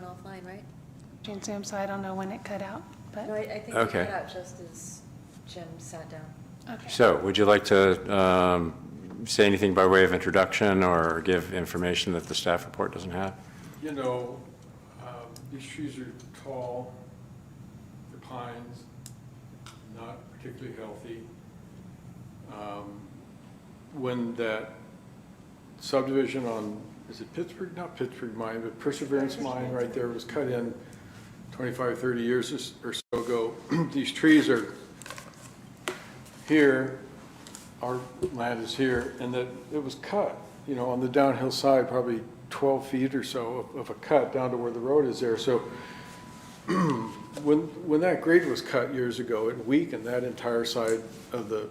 offline, right? Zoom, so I don't know when it cut out, but, No, I think it Okay. cut out just as Jim sat down. okay. So would you like to say anything by way of introduction or give information that the staff report doesn't have? You know, these trees are tall, they're pines, not particularly healthy. When that subdivision on, is it Pittsburgh? Not Pittsburgh Mine, but Perseverance Mine right there was cut in 25, 30 years or so ago. These trees are here, our land is here, and that it was cut, you know, on the downhill side, probably 12 feet or so of a cut down to where the road is there. So when that grade was cut years ago, it weakened that entire side of the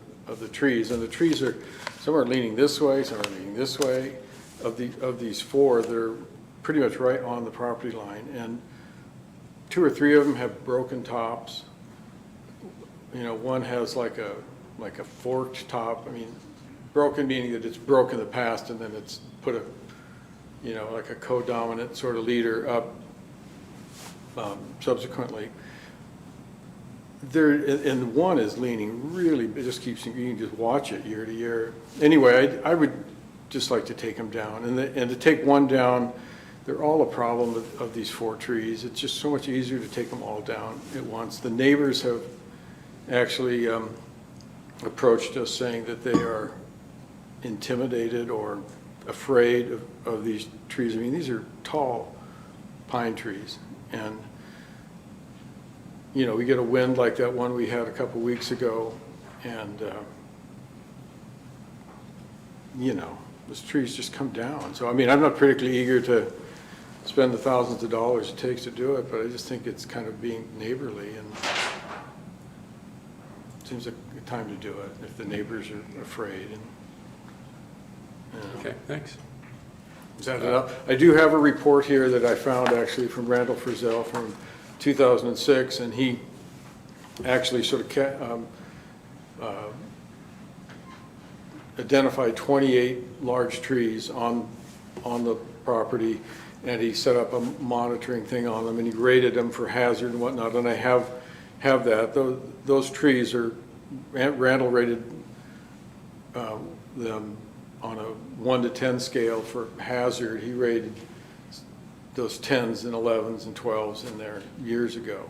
trees. And the trees are, some are leaning this way, some are leaning this way. Of these four, they're pretty much right on the property line. And 2 or 3 of them have broken tops. You know, one has like a forked top. I mean, broken meaning that it's broken in the past and then it's put a, you know, like a co-dominant sort of leader up subsequently. There, and one is leaning really, it just keeps, you can just watch it year to year. Anyway, I would just like to take them down. And to take one down, they're all a problem of these 4 trees. It's just so much easier to take them all down at once. The neighbors have actually approached us saying that they are intimidated or afraid of these trees. I mean, these are tall pine trees. And, you know, we get a wind like that one we had a couple weeks ago, and, you know, those trees just come down. So, I mean, I'm not particularly eager to spend the thousands of dollars it takes to do it, but I just think it's kind of being neighborly, and it seems like a time to do it if the neighbors are afraid. And, you know. Okay, thanks. Is that enough? I do have a report here that I found actually from Randall Frizzell from 2006, and he actually sort of identified 28 large trees on the property, and he set up a monitoring thing on them, and he rated them for hazard and whatnot, and I have that. Those trees are, Randall rated them on a 1 to 10 scale for hazard. He rated those 10s and 11s and 12s in there years ago.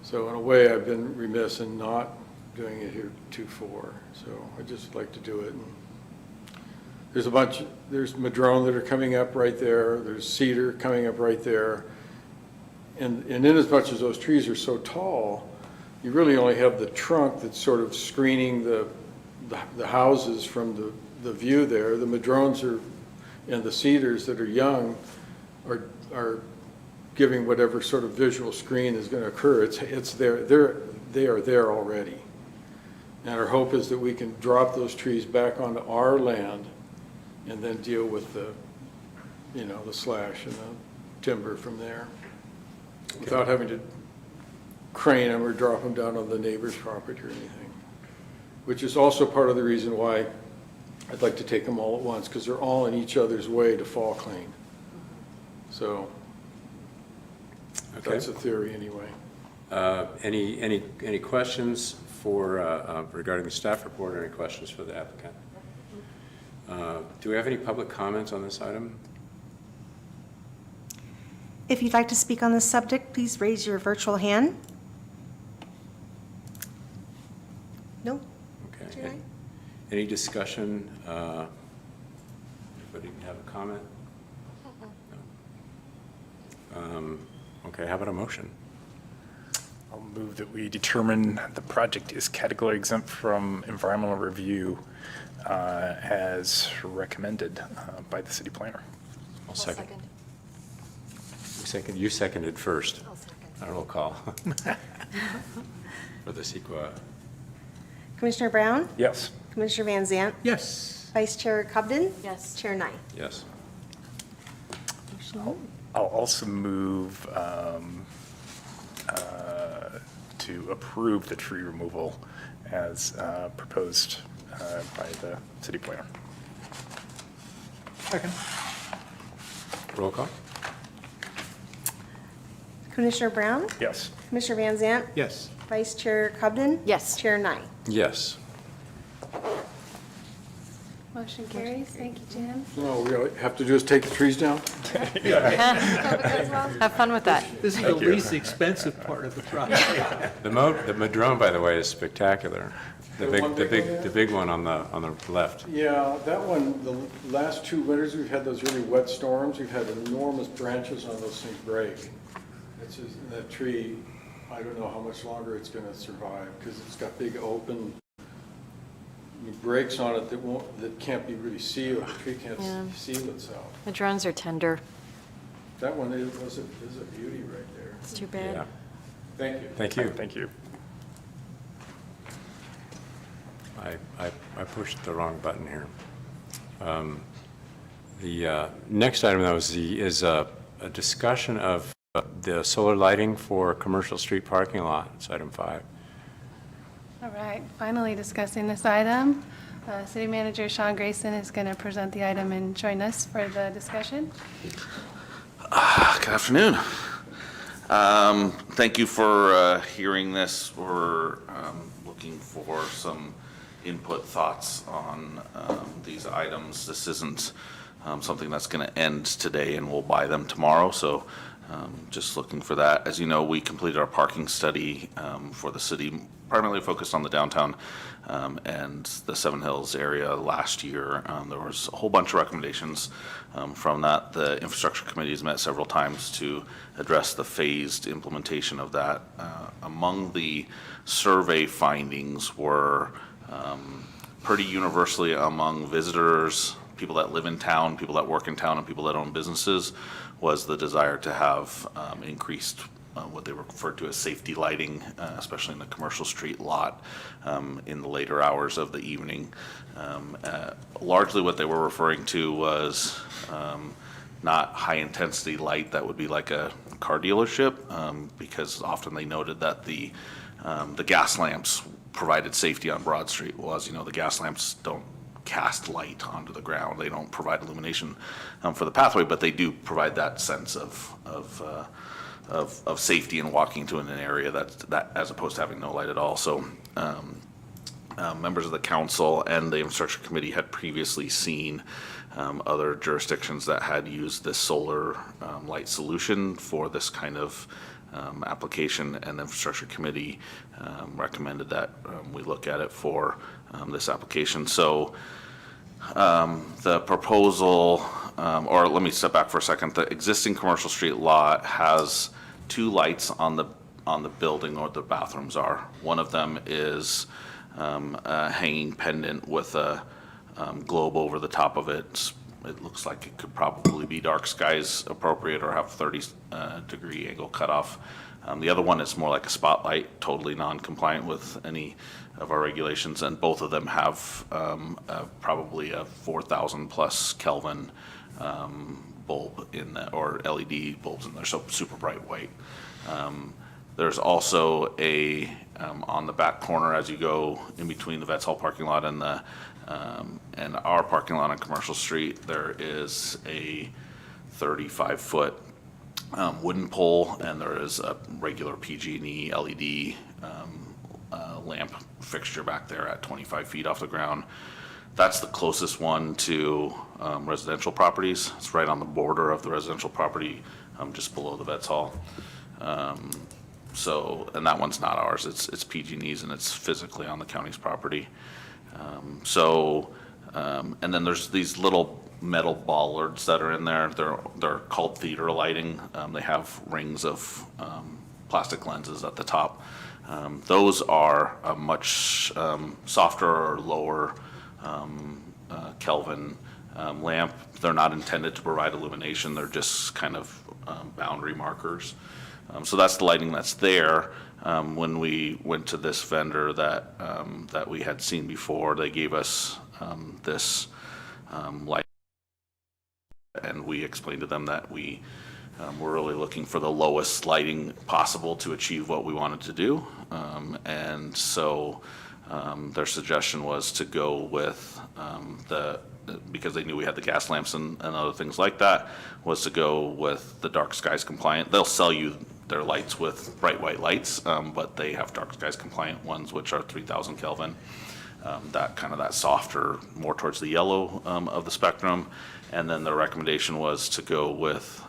So in a way, I've been remiss in not doing it here 2-4. So I'd just like to do it. And there's madrone that are coming up right there. There's cedar coming up right there. And in as much as those trees are so tall, you really only have the trunk that's sort of screening the houses from the view there. The madrones and the cedars that are young are giving whatever sort of visual screen is going to occur. It's there. They are there already. And our hope is that we can drop those trees back onto our land and then deal with the, you know, the slash and the timber from there, without having to crane them or drop them down on the neighbor's property or anything. Which is also part of the reason why I'd like to take them all at once, because they're all in each other's way to fall clean. So Okay. that's a theory anyway. Any questions for regarding the staff report, or any questions for the applicant? Do we have any public comments on this item? If you'd like to speak on this subject, please raise your virtual hand. No? Okay. Jerry? Any discussion? Anybody have a comment? No. Okay, how about a motion? I'll move that we determine the project is category exempt from environmental review as recommended by the city planner. I'll second. You seconded first. I'll second. A roll call. For the CEQA. Commissioner Brown? Yes. Commissioner Van Zant? Yes. Vice Chair Cobden? Yes. Chair Nye? Yes. Motion moved. I'll also move to approve the tree removal as proposed by the city planner. Roll call. Commissioner Brown? Yes. Commissioner Van Zant? Yes. Vice Chair Cubden? Yes. Chair Knight? Yes. Motion carries. Thank you, Jim. No, we all have to do is take the trees down? Have fun with that. This is the least expensive part of the project. The Madrone, by the way, is spectacular. The The one big one there? the big one on the left. Yeah, that one, the last 2 winters, we've had those really wet storms. We've had enormous branches on those things break. It's just, and that tree, I don't know how much longer it's gonna survive, because it's got big open breaks on it that can't be really sealed. The tree can't Yeah. seal itself. The drones are tender. That one is a beauty right there. It's too Yeah. bad. Thank you. Thank you. Thank you. I pushed the wrong button here. The next item, though, is a discussion of the solar lighting for commercial street parking lot. It's item 5. All right, finally discussing this item. City Manager Sean Grayson is going to present the item and join us for the discussion. Good afternoon. Thank you for hearing this. We're looking for some input, thoughts on these items. This isn't something that's going to end today and we'll buy them tomorrow, so just looking for that. As you know, we completed our parking study for the city, primarily focused on the downtown and the Seven Hills area last year. There was a whole bunch of recommendations from that. The infrastructure committee has met several times to address the phased implementation of that. Among the survey findings were pretty universally among visitors, people that live in town, people that work in town, and people that own businesses, was the desire to have increased what they referred to as safety lighting, especially in the commercial street lot in the later hours of the evening. Largely what they were referring to was not high-intensity light that would be like a car dealership, because often they noted that the gas lamps provided safety on Broad Street. Well, as you know, the gas lamps don't cast light onto the ground. They don't provide illumination for the pathway, but they do provide that sense of safety in walking to an area that as opposed to having no light at all. So members of the council and the infrastructure committee had previously seen other jurisdictions that had used this solar light solution for this kind of application, and the infrastructure committee recommended that we look at it for this application. So the proposal, or let me step back for a second. The existing commercial street lot has 2 lights on the building where the bathrooms are. One of them is a hanging pendant with a globe over the top of it. It looks like it could probably be dark skies appropriate or have 30-degree angle cutoff. The other one is more like a spotlight, totally non-compliant with any of our regulations, and both of them have probably a 4,000 plus Kelvin bulb in the, or LED bulbs in there, so super bright white. There's also a on the back corner as you go in between the Vets Hall parking lot and the and our parking lot on Commercial Street. There is a 35-foot wooden pole, and there is a regular PG&E LED lamp fixture back there at 25 feet off the ground. That's the closest one to residential properties. It's right on the border of the residential property, just below the Vets Hall. So, and that one's not ours. It's PG&E's, and it's physically on the county's property. And then there's these little metal bollards that are in there. They're called theater lighting. They have rings of plastic lenses at the top. Those are a much softer or lower Kelvin lamp. They're not intended to provide illumination. They're just kind of boundary markers. So that's the lighting that's there. When we went to this vendor that we had seen before, they gave us this light, and we explained to them that we were really looking for the lowest lighting possible to achieve what we wanted to do. And so their suggestion was to go with because they knew we had the gas lamps and other things like that, was to go with the dark skies compliant. They'll sell you their lights with bright white lights, but they have dark skies compliant ones, which are 3,000 Kelvin. That softer, more towards the yellow of the spectrum. And then the recommendation was to go with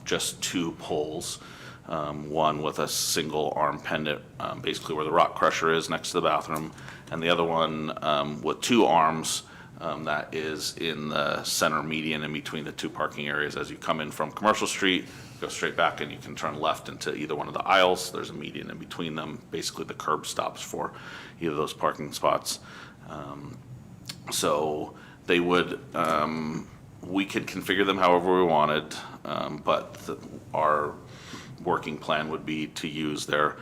just 2 poles, one with a single arm pendant, basically where the rock crusher is next to the bathroom, and the other one with 2 arms that is in the center median in between the 2 parking areas. As you come in from Commercial Street, go straight back and you can turn left into either one of the aisles. There's a median in between them. Basically, the curb stops for either of those parking spots. So they would, we could configure them however we wanted, but our working plan would be to use their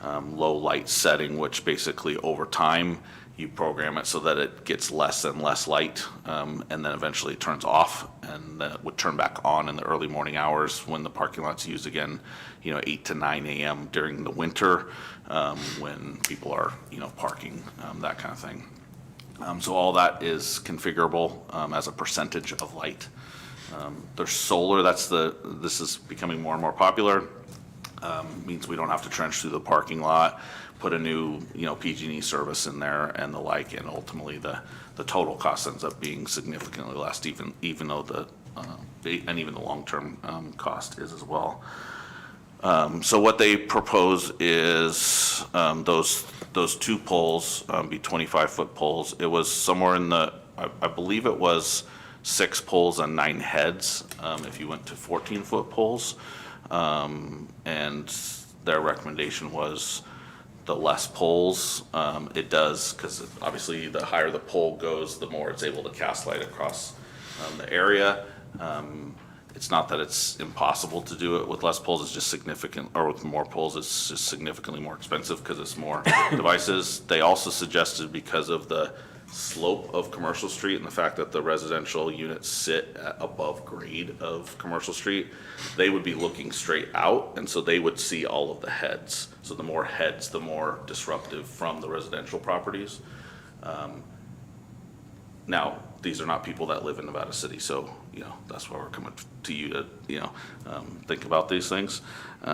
low light setting, which basically over time you program it so that it gets less and less light, and then eventually it turns off, and then it would turn back on in the early morning hours when the parking lot's used again, 8 to 9 a.m. during the winter, when people are, parking, that kind of thing. So all that is configurable as a percentage of light. There's solar, this is becoming more and more popular. Means we don't have to trench through the parking lot, put a new, PG&E service in there and the like, and ultimately the total cost ends up being significantly less, even though and even the long-term cost is as well. So what they propose is those 2 poles be 25-foot poles. It was somewhere in the, I believe it was 6 poles and 9 heads if you went to 14-foot poles. And their recommendation was the less poles it does, because obviously the higher the pole goes, the more it's able to cast light across the area. It's not that it's impossible to do it with less poles, it's just significant, or with more poles, it's just significantly more expensive because it's more devices. They also suggested, because of the slope of Commercial Street and the fact that the residential units sit at above grade of Commercial Street, they would be looking straight out, and so they would see all of the heads. So the more heads, the more disruptive from the residential properties. Now, these are not people that live in Nevada City, so, that's why we're coming to you to, think about these things. They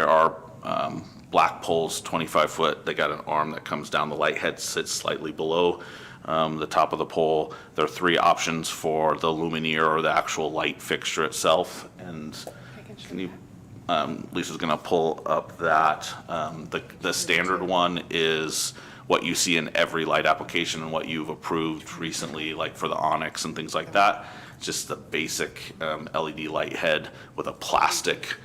are black poles, 25-foot. They got an arm that comes down. The light head sits slightly below the top of the pole. There are 3 options for the luminaire or the actual light fixture itself. And can you, Lisa's going to pull up that. The standard one is what you see in every light application and what you've approved recently, like for the Onyx and things like that. Just the basic LED light head with a plastic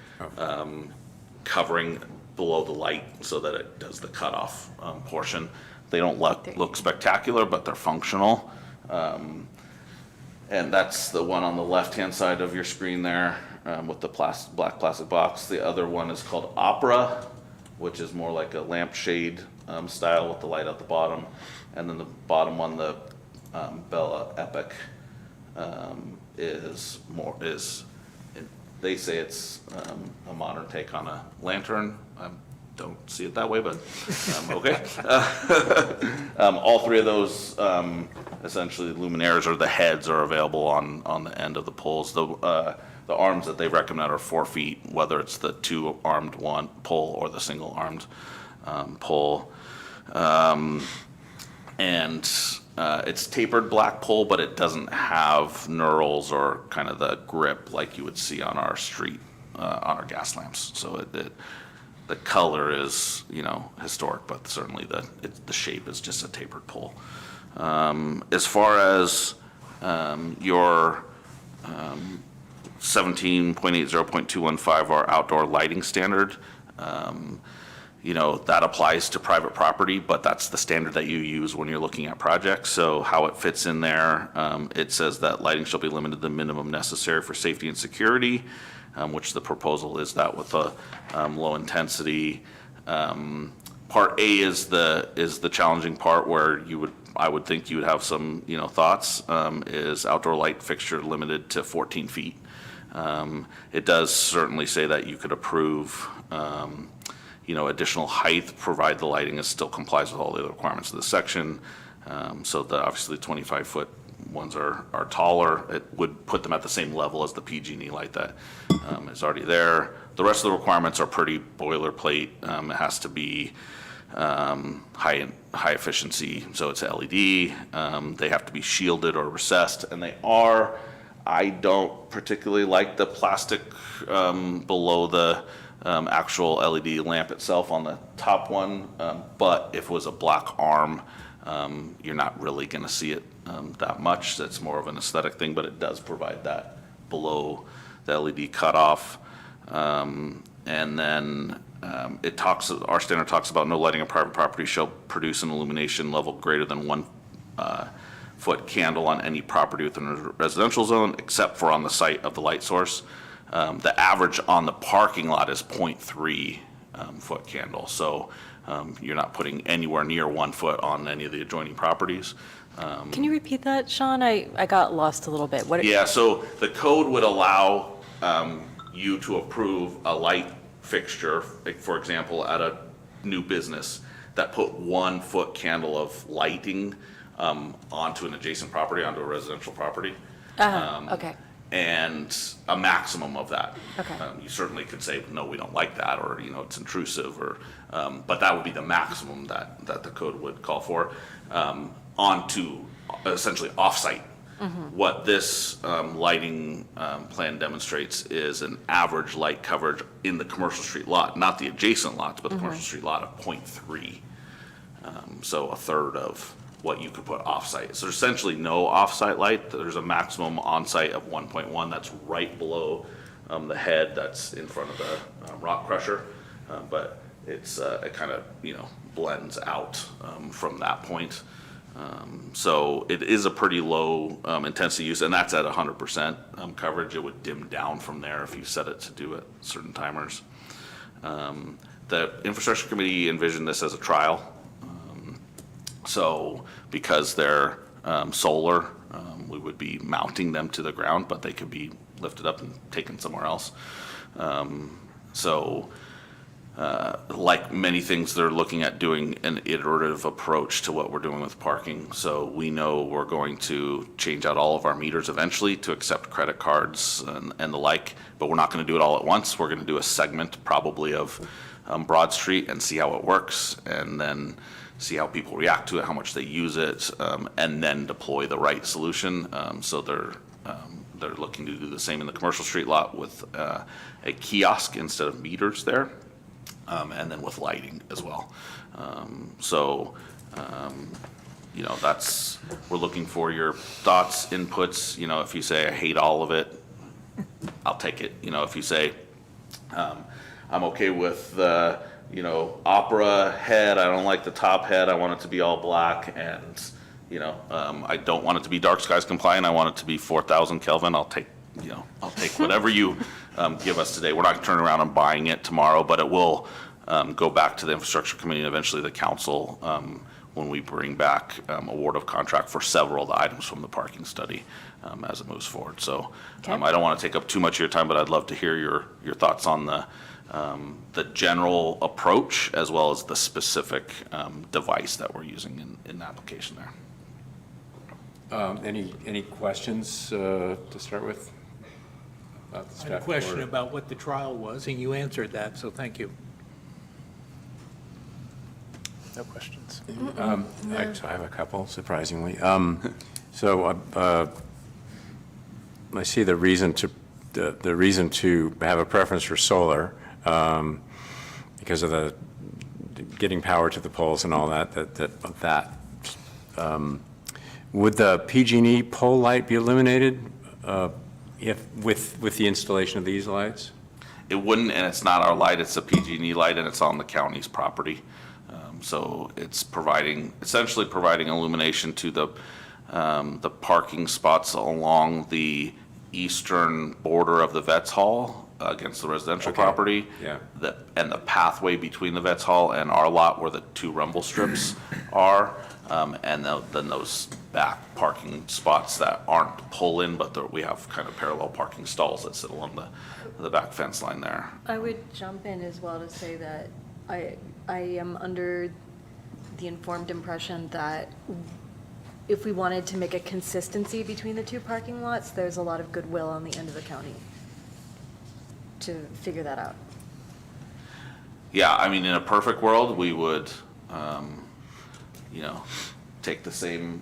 covering below the light so that it does the cutoff portion. They don't look spectacular, but they're functional. And that's the one on the left-hand side of your screen there with the black plastic box. The other one is called Opera, which is more like a lampshade style with the light at the bottom. And then the bottom one, the Bella Epic, they say it's a modern take on a lantern. I don't see it that way, but okay. All 3 of those, essentially luminaires or the heads, are available on the end of the poles. The arms that they recommend are 4 feet, whether it's the 2-armed one pole or the single-armed pole. It's tapered black pole, but it doesn't have knurls or kind of the grip like you would see on our street, on our gas lamps. So the color is, historic, but certainly the shape is just a tapered pole. As far as your 17.80.215, our outdoor lighting standard, that applies to private property, but that's the standard that you use when you're looking at projects. So how it fits in there, it says that lighting shall be limited to the minimum necessary for safety and security, which the proposal is that with a low intensity. Part A is the challenging part where I would think you would have some, thoughts, is outdoor light fixture limited to 14 feet. It does certainly say that you could approve additional height, provide the lighting still complies with all the other requirements of the section. So obviously 25-foot ones are taller. It would put them at the same level as the PG&E light that is already there. The rest of the requirements are pretty boilerplate. It has to be high efficiency, so it's LED. They have to be shielded or recessed, and they are. I don't particularly like the plastic below the actual LED lamp itself on the top one, but if it was a black arm, you're not really going to see it that much. That's more of an aesthetic thing, but it does provide that below the LED cutoff. And then our standard talks about no lighting of private property shall produce an illumination level greater than 1 foot candle on any property within a residential zone, except for on the site of the light source. The average on the parking lot is 0.3 foot candle. So you're not putting anywhere near 1 foot on any of the adjoining properties. Can you repeat that, Sean? I got lost a little bit. What? Yeah, so the code would allow you to approve a light fixture, like for example, at a new business that put 1 foot candle of lighting onto an adjacent property, onto a residential property. Okay. And a maximum of that. Okay. You certainly could say, no, we don't like that, or, it's intrusive, or, but that would be the maximum that the code would call for, onto essentially off-site. What this lighting plan demonstrates is an average light coverage in the commercial street lot, not the adjacent lots, but the commercial street lot of 0.3. So a third of what you could put off-site. So there's essentially no off-site light. There's a maximum on-site of 1.1. That's right below the head that's in front of the rock crusher. But it kind of, blends out from that point. So it is a pretty low intensity use, and that's at 100% coverage. It would dim down from there if you set it to do at certain timers. The infrastructure committee envisioned this as a trial. So because they're solar, we would be mounting them to the ground, but they could be lifted up and taken somewhere else. Like many things, they're looking at doing an iterative approach to what we're doing with parking. So we know we're going to change out all of our meters eventually to accept credit cards and the like, but we're not going to do it all at once. We're going to do a segment probably of Broad Street and see how it works, and then see how people react to it, how much they use it, and then deploy the right solution. So they're looking to do the same in the commercial street lot with a kiosk instead of meters there. And then with lighting as well. We're looking for your thoughts, inputs. If you say, I hate all of it, I'll take it. If you say, I'm okay with the, opera head, I don't like the top head, I want it to be all black, and, I don't want it to be dark skies compliant, I want it to be 4,000 Kelvin, I'll take whatever you give us today. We're not going to turn around and buying it tomorrow, but it will go back to the infrastructure committee and eventually the council when we bring back award of contract for several of the items from the parking study as it moves forward. So I don't want to take up too much of your time, but I'd love to hear your thoughts on the general approach as well as the specific device that we're using in the application there. Any questions to start with? About the I staff had a question report? about what the trial was, and you answered that, so thank you. No questions. So I have a couple, surprisingly. So I see the reason to have a preference for solar because of the getting power to the poles and all that. Would the PG&E pole light be eliminated with the installation of these lights? It wouldn't, and it's not our light, it's a PG&E light, and it's on the county's property. So it's essentially providing illumination to the parking spots along the eastern border of the Vets Hall against the residential property. Yeah. And the pathway between the Vets Hall and our lot where the two rumble strips are. And then those back parking spots that aren't pull-in, but we have kind of parallel parking stalls that sit along the back fence line there. I would jump in as well to say that I am under the informed impression that if we wanted to make a consistency between the two parking lots, there's a lot of goodwill on the end of the county to figure that out. Yeah, I mean, in a perfect world, we would, take the same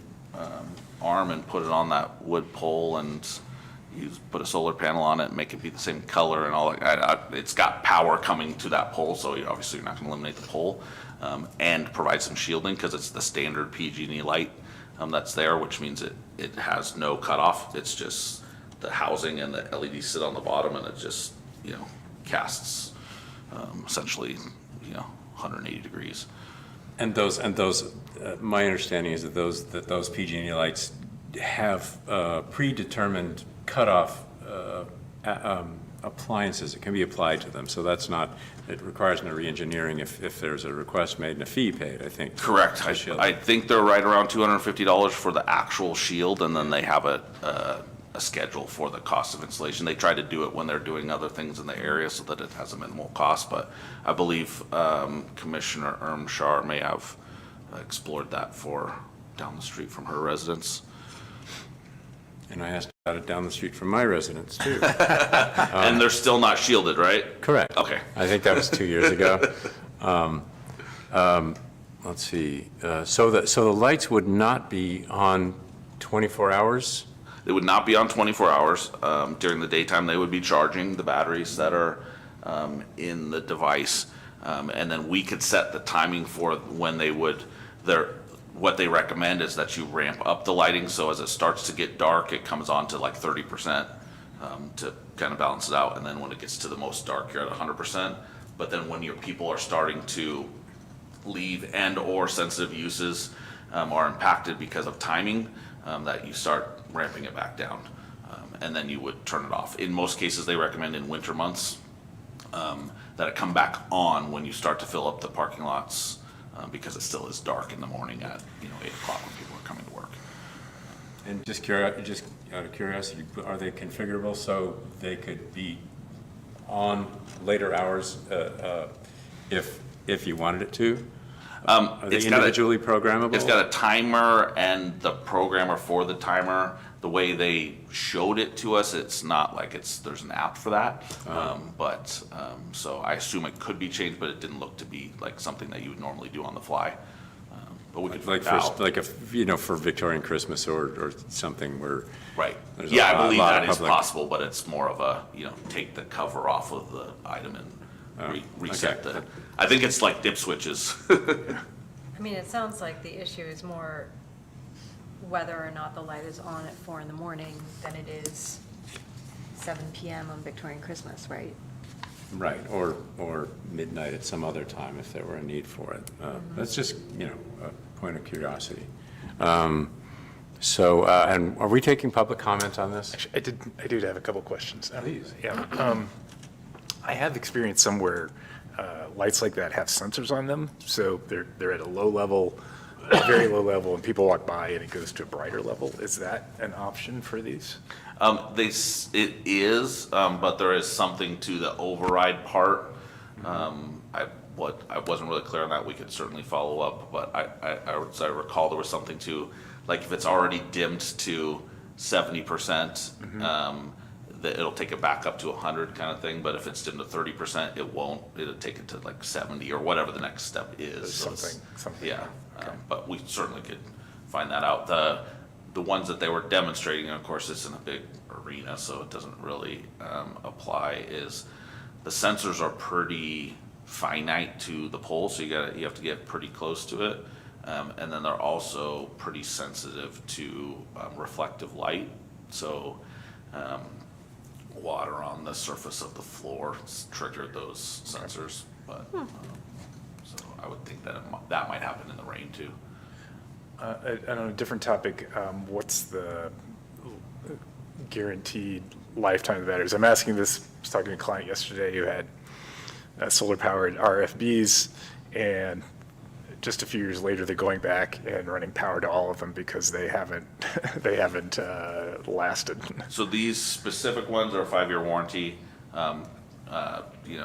arm and put it on that wood pole and put a solar panel on it and make it be the same color and all that. It's got power coming to that pole, so obviously you're not gonna eliminate the pole, and provide some shielding, because it's the standard PG&E light that's there, which means it has no cutoff. It's just the housing and the LEDs sit on the bottom, and it just, casts essentially, 180 degrees. And those, my understanding is that those PG&E lights have predetermined cutoff appliances that can be applied to them. So that's not, it requires no re-engineering if there's a request made and a fee paid, I think. Correct. to shield I it. think they're right around $250 for the actual shield, and then they have a schedule for the cost of installation. They try to do it when they're doing other things in the area so that it has a minimal cost, but I believe Commissioner Ermshar may have explored that for down the street from her residence. And I asked about it down the street from my residence, too. And they're still not shielded, right? Correct. Okay. I think that was 2 years ago. Let's see, so the lights would not be on 24 hours? They would not be on 24 hours. During the daytime, they would be charging the batteries that are in the device. And then we could set the timing for when they would, what they recommend is that you ramp up the lighting, so as it starts to get dark, it comes on to like 30% to kind of balance it out. And then when it gets to the most dark, you're at 100%. But then when your people are starting to leave and/or sensitive uses are impacted because of timing, that you start ramping it back down, and then you would turn it off. In most cases, they recommend in winter months that it come back on when you start to fill up the parking lots, because it still is dark in the morning at 8 o'clock when people are coming to work. And just out of curiosity, are they configurable so they could be on later hours if you wanted it to? Are they It's got individually programmable? It's got a timer, and the programmer for the timer, the way they showed it to us, it's not like there's an app for that. So I assume it could be changed, but it didn't look to be like something that you would normally do on the fly. But we could Like find out. for Victorian Christmas or something where. Right. There's a Yeah, I lot believe of that is public- possible, but it's more of a, take the cover off of the item and reset okay. I think it's like dip switches. I mean, it sounds like the issue is more whether or not the light is on at 4 in the morning than it is 7 PM on Victorian Christmas, right? Right, or midnight at some other time if there were a need for it. That's just, a point of curiosity. And are we taking public comment on this? Actually, I do have a couple questions. Please. Yeah. I have experienced somewhere lights like that have sensors on them, so they're at a low level, very low level, and people walk by and it goes to a brighter level. Is that an option for these? It is, but there is something to the override part. I wasn't really clear on that. We could certainly follow up, but I recall there was something to, like, if it's already dimmed to 70%, that it'll take it back up to 100 kind of thing. But if it's dimmed to 30%, it won't. It'll take it to like 70 or whatever the next step is. So it's- Something. Yeah, but we certainly could find that out. The ones that they were demonstrating, and of course it's in a big arena, so it doesn't really apply, is the sensors are pretty finite to the pole, so you have to get pretty close to it. And then they're also pretty sensitive to reflective light. So water on the surface of the floor triggered those sensors. But so I would think that might happen in the rain too. And on a different topic, what's the guaranteed lifetime of the batteries? I'm asking this, I was talking to a client yesterday who had solar-powered RFBs, and just a few years later, they're going back and running power to all of them because they haven't lasted. So these specific ones are a 5-year warranty,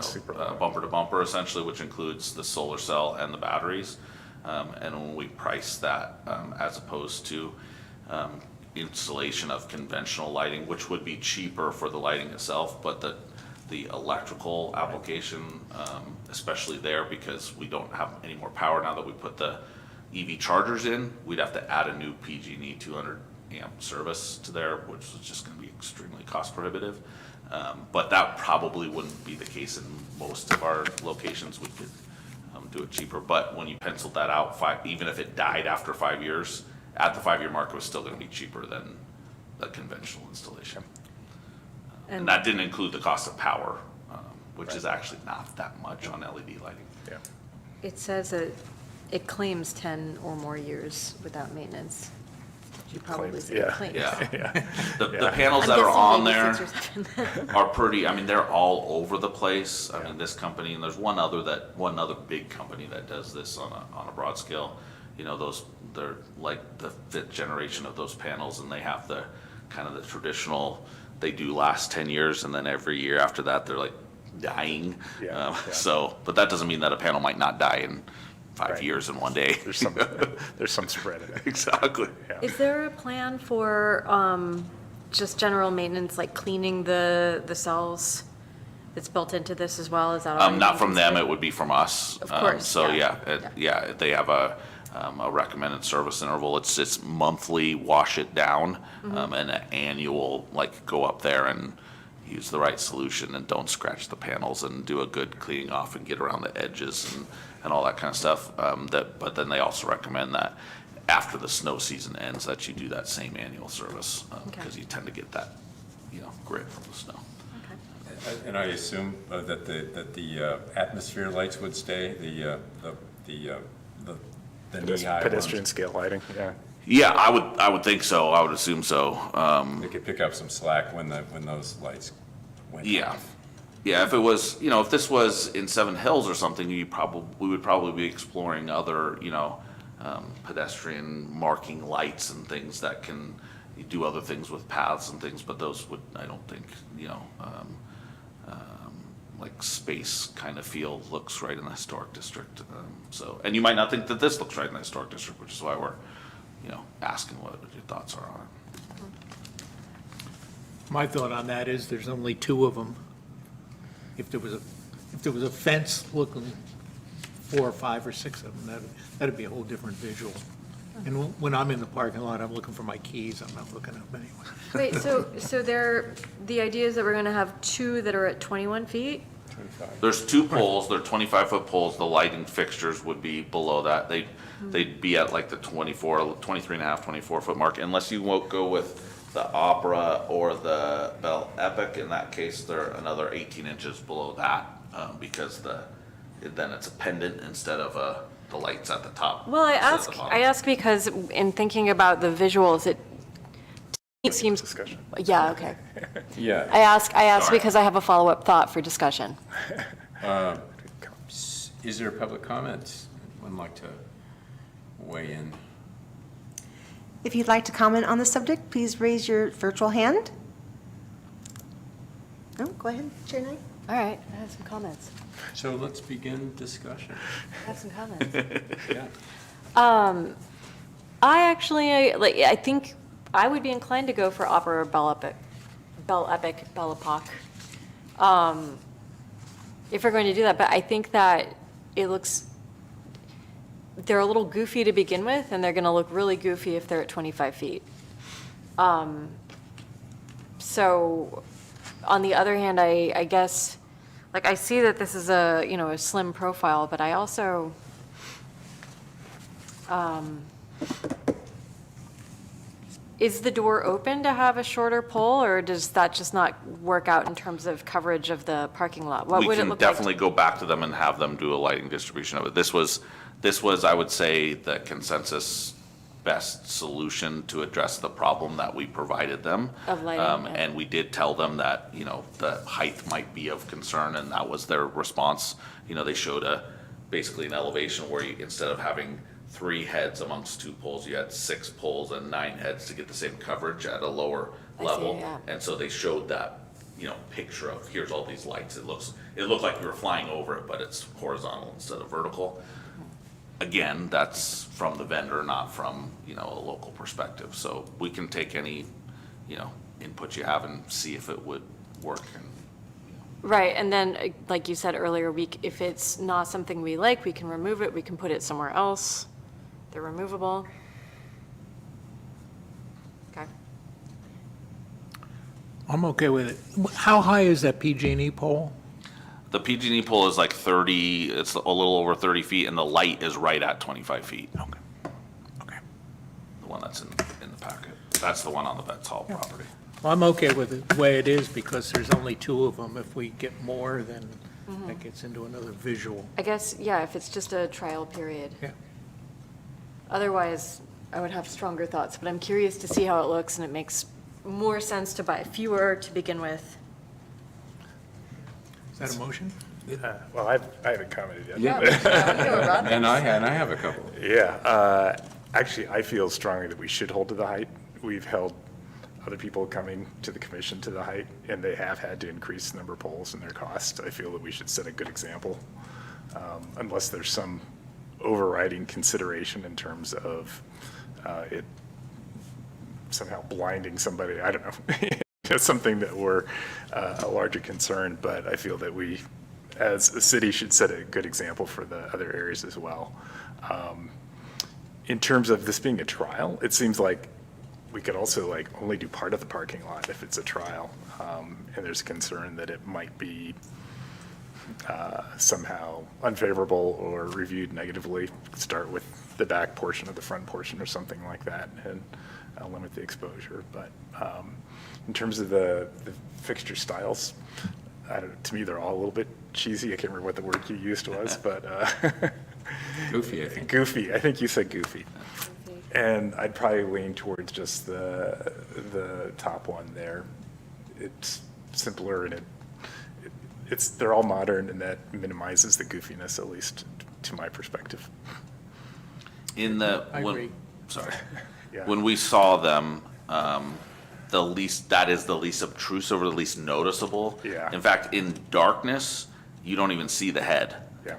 Super. bumper to bumper essentially, which includes the solar cell and the batteries. And when we price that, as opposed to installation of conventional lighting, which would be cheaper for the lighting itself, but the electrical application, especially there, because we don't have any more power now that we put the EV chargers in, we'd have to add a new PG&E 200 amp service to there, which is just gonna be extremely cost prohibitive. But that probably wouldn't be the case in most of our locations. We could do it cheaper, but when you penciled that out, even if it died after 5 years, at the 5-year mark, it was still gonna be cheaper than the conventional installation. And that didn't include the cost of power, which is actually not that much on LED lighting. Yeah. It says that it claims 10 or more years without maintenance. You probably Claims, say yeah. claims. Yeah. The Yeah. panels I'm that are guessing on maybe there 6 or 7. are pretty, I mean, they're all over the place. I mean, this company, and there's one other big company that does this on a broad scale. You know, they're like the 5th generation of those panels, and they have the kind of the traditional, they do last 10 years, and then every year after that, they're like dying. Yeah. So, but that doesn't mean that a panel might not die in 5 Right. years in one day. There's some spread in it. Exactly. Is there a plan for just general maintenance, like cleaning the cells that's built into this as well? Is that already Not being from them, considered? it would be from us. Of course, So, yeah. yeah, they have a recommended service interval. It's monthly, wash it down, Mm-hmm. and an annual, like, go up there and use the right solution and don't scratch the panels and do a good cleaning off and get around the edges and all that kind of stuff. But then they also recommend that after the snow season ends, that you do that same annual service, because you tend to get that, grit from the snow. And I assume that the atmosphere lights would stay, the knee-high ones? Pedestrian scale lighting, yeah. Yeah, I would think so. I would assume so. They could pick up some slack when those lights went Yeah. off. Yeah, if it was, if this was in Seven Hills or something, we would probably be exploring other, pedestrian marking lights and things that can do other things with paths and things, but those would, I don't think, like space kind of feel looks right in the historic district. And you might not think that this looks right in the historic district, which is why we're, asking what your thoughts are on it. My thought on that is there's only 2 of them. If there was a fence looking 4 or 5 or 6 of them, that'd be a whole different visual. And when I'm in the parking lot, I'm looking for my keys, I'm not looking up anyway. Wait, so the idea is that we're gonna have 2 that are at 21 feet? There's 2 poles, they're 25-foot poles, the lighting fixtures would be below that. They'd be at like the 23 and a half, 24-foot mark, unless you won't go with the Opera or the Bell Epic. In that case, they're another 18 inches below that, because then it's a pendant instead of the lights at the top. Well, I instead of the bottom. ask because in thinking about the visuals, it seems, Discussion. yeah, okay. Yeah. I ask Sorry. because I have a follow-up thought for discussion. Is there public comment? Would like to weigh in? If you'd like to comment on the subject, please raise your virtual hand. No, go ahead, Chair Knight. All right, I have some comments. So let's begin discussion. I have some comments. Yeah. I actually, I think I would be inclined to go for Opera or Bell Epic, Belle Epoque. If we're going to do that, but I think that they're a little goofy to begin with, and they're gonna look really goofy if they're at 25 feet. So, on the other hand, I guess, like, I see that this is a slim profile, but I also, is the door open to have a shorter pole, or does that just not work out in terms of coverage of the parking lot? What We would it can look like? definitely go back to them and have them do a lighting distribution of it. This was, I would say, the consensus best solution to address the problem that we provided them. Of lighting, yeah. And we did tell them that, the height might be of concern, and that was their response. They showed basically an elevation where instead of having 3 heads amongst 2 poles, you had 6 poles and 9 heads to get the same coverage at a lower I see, level. yeah. And so they showed that, picture of, here's all these lights. It looked like we were flying over it, but it's horizontal instead of vertical. again, that's from the vendor, not from, you know, a local perspective. So we can take any, you know, input you have and see if it would work. And Right, and then, like you said earlier, if it's not something we like, we can remove it, we can put it somewhere else. They're removable. Okay. I'm okay with it. How high is that PG&E pole? the PG&E pole is like 30, it's a little over 30 feet, and the light is right at 25 feet. Okay. Okay. The one that's in the packet. That's the one on the Betts Hall property. Well, I'm okay with it the way it is because there's only 2 of them. If we get more, then that gets into another visual. I guess, yeah, if it's just a trial period. Yeah. Otherwise, I would have stronger thoughts, but I'm curious to see how it looks, and it makes more sense to buy fewer to begin with. Is that a motion? Well, I haven't commented yet. Yeah. And I have a couple. Yeah, actually, I feel strongly that we should hold to the height. We've held other people coming to the commission to the height, and they have had to increase the number of poles and their cost. I feel that we should set a good example, unless there's some overriding consideration in terms of it somehow blinding somebody. I don't know. It's something that we're a larger concern, but I feel that we, as a city, should set a good example for the other areas as well. In terms of this being a trial, it seems like we could also like only do part of the parking lot if it's a trial. And there's concern that it might be somehow unfavorable or reviewed negatively. Start with the back portion of the front portion or something like that and limit the exposure. But in terms of the fixture styles, to me, they're all a little bit cheesy. I can't remember what the word you used was, but Goofy, I think. goofy. I think you said goofy. And I'd probably lean towards just the top one there. It's simpler and they're all modern, and that minimizes the goofiness, at least to my perspective. I agree. Sorry. Yeah. When we saw them, that is the least obtrusive or the least noticeable. Yeah. In fact, in darkness, you don't even see the head. Yeah.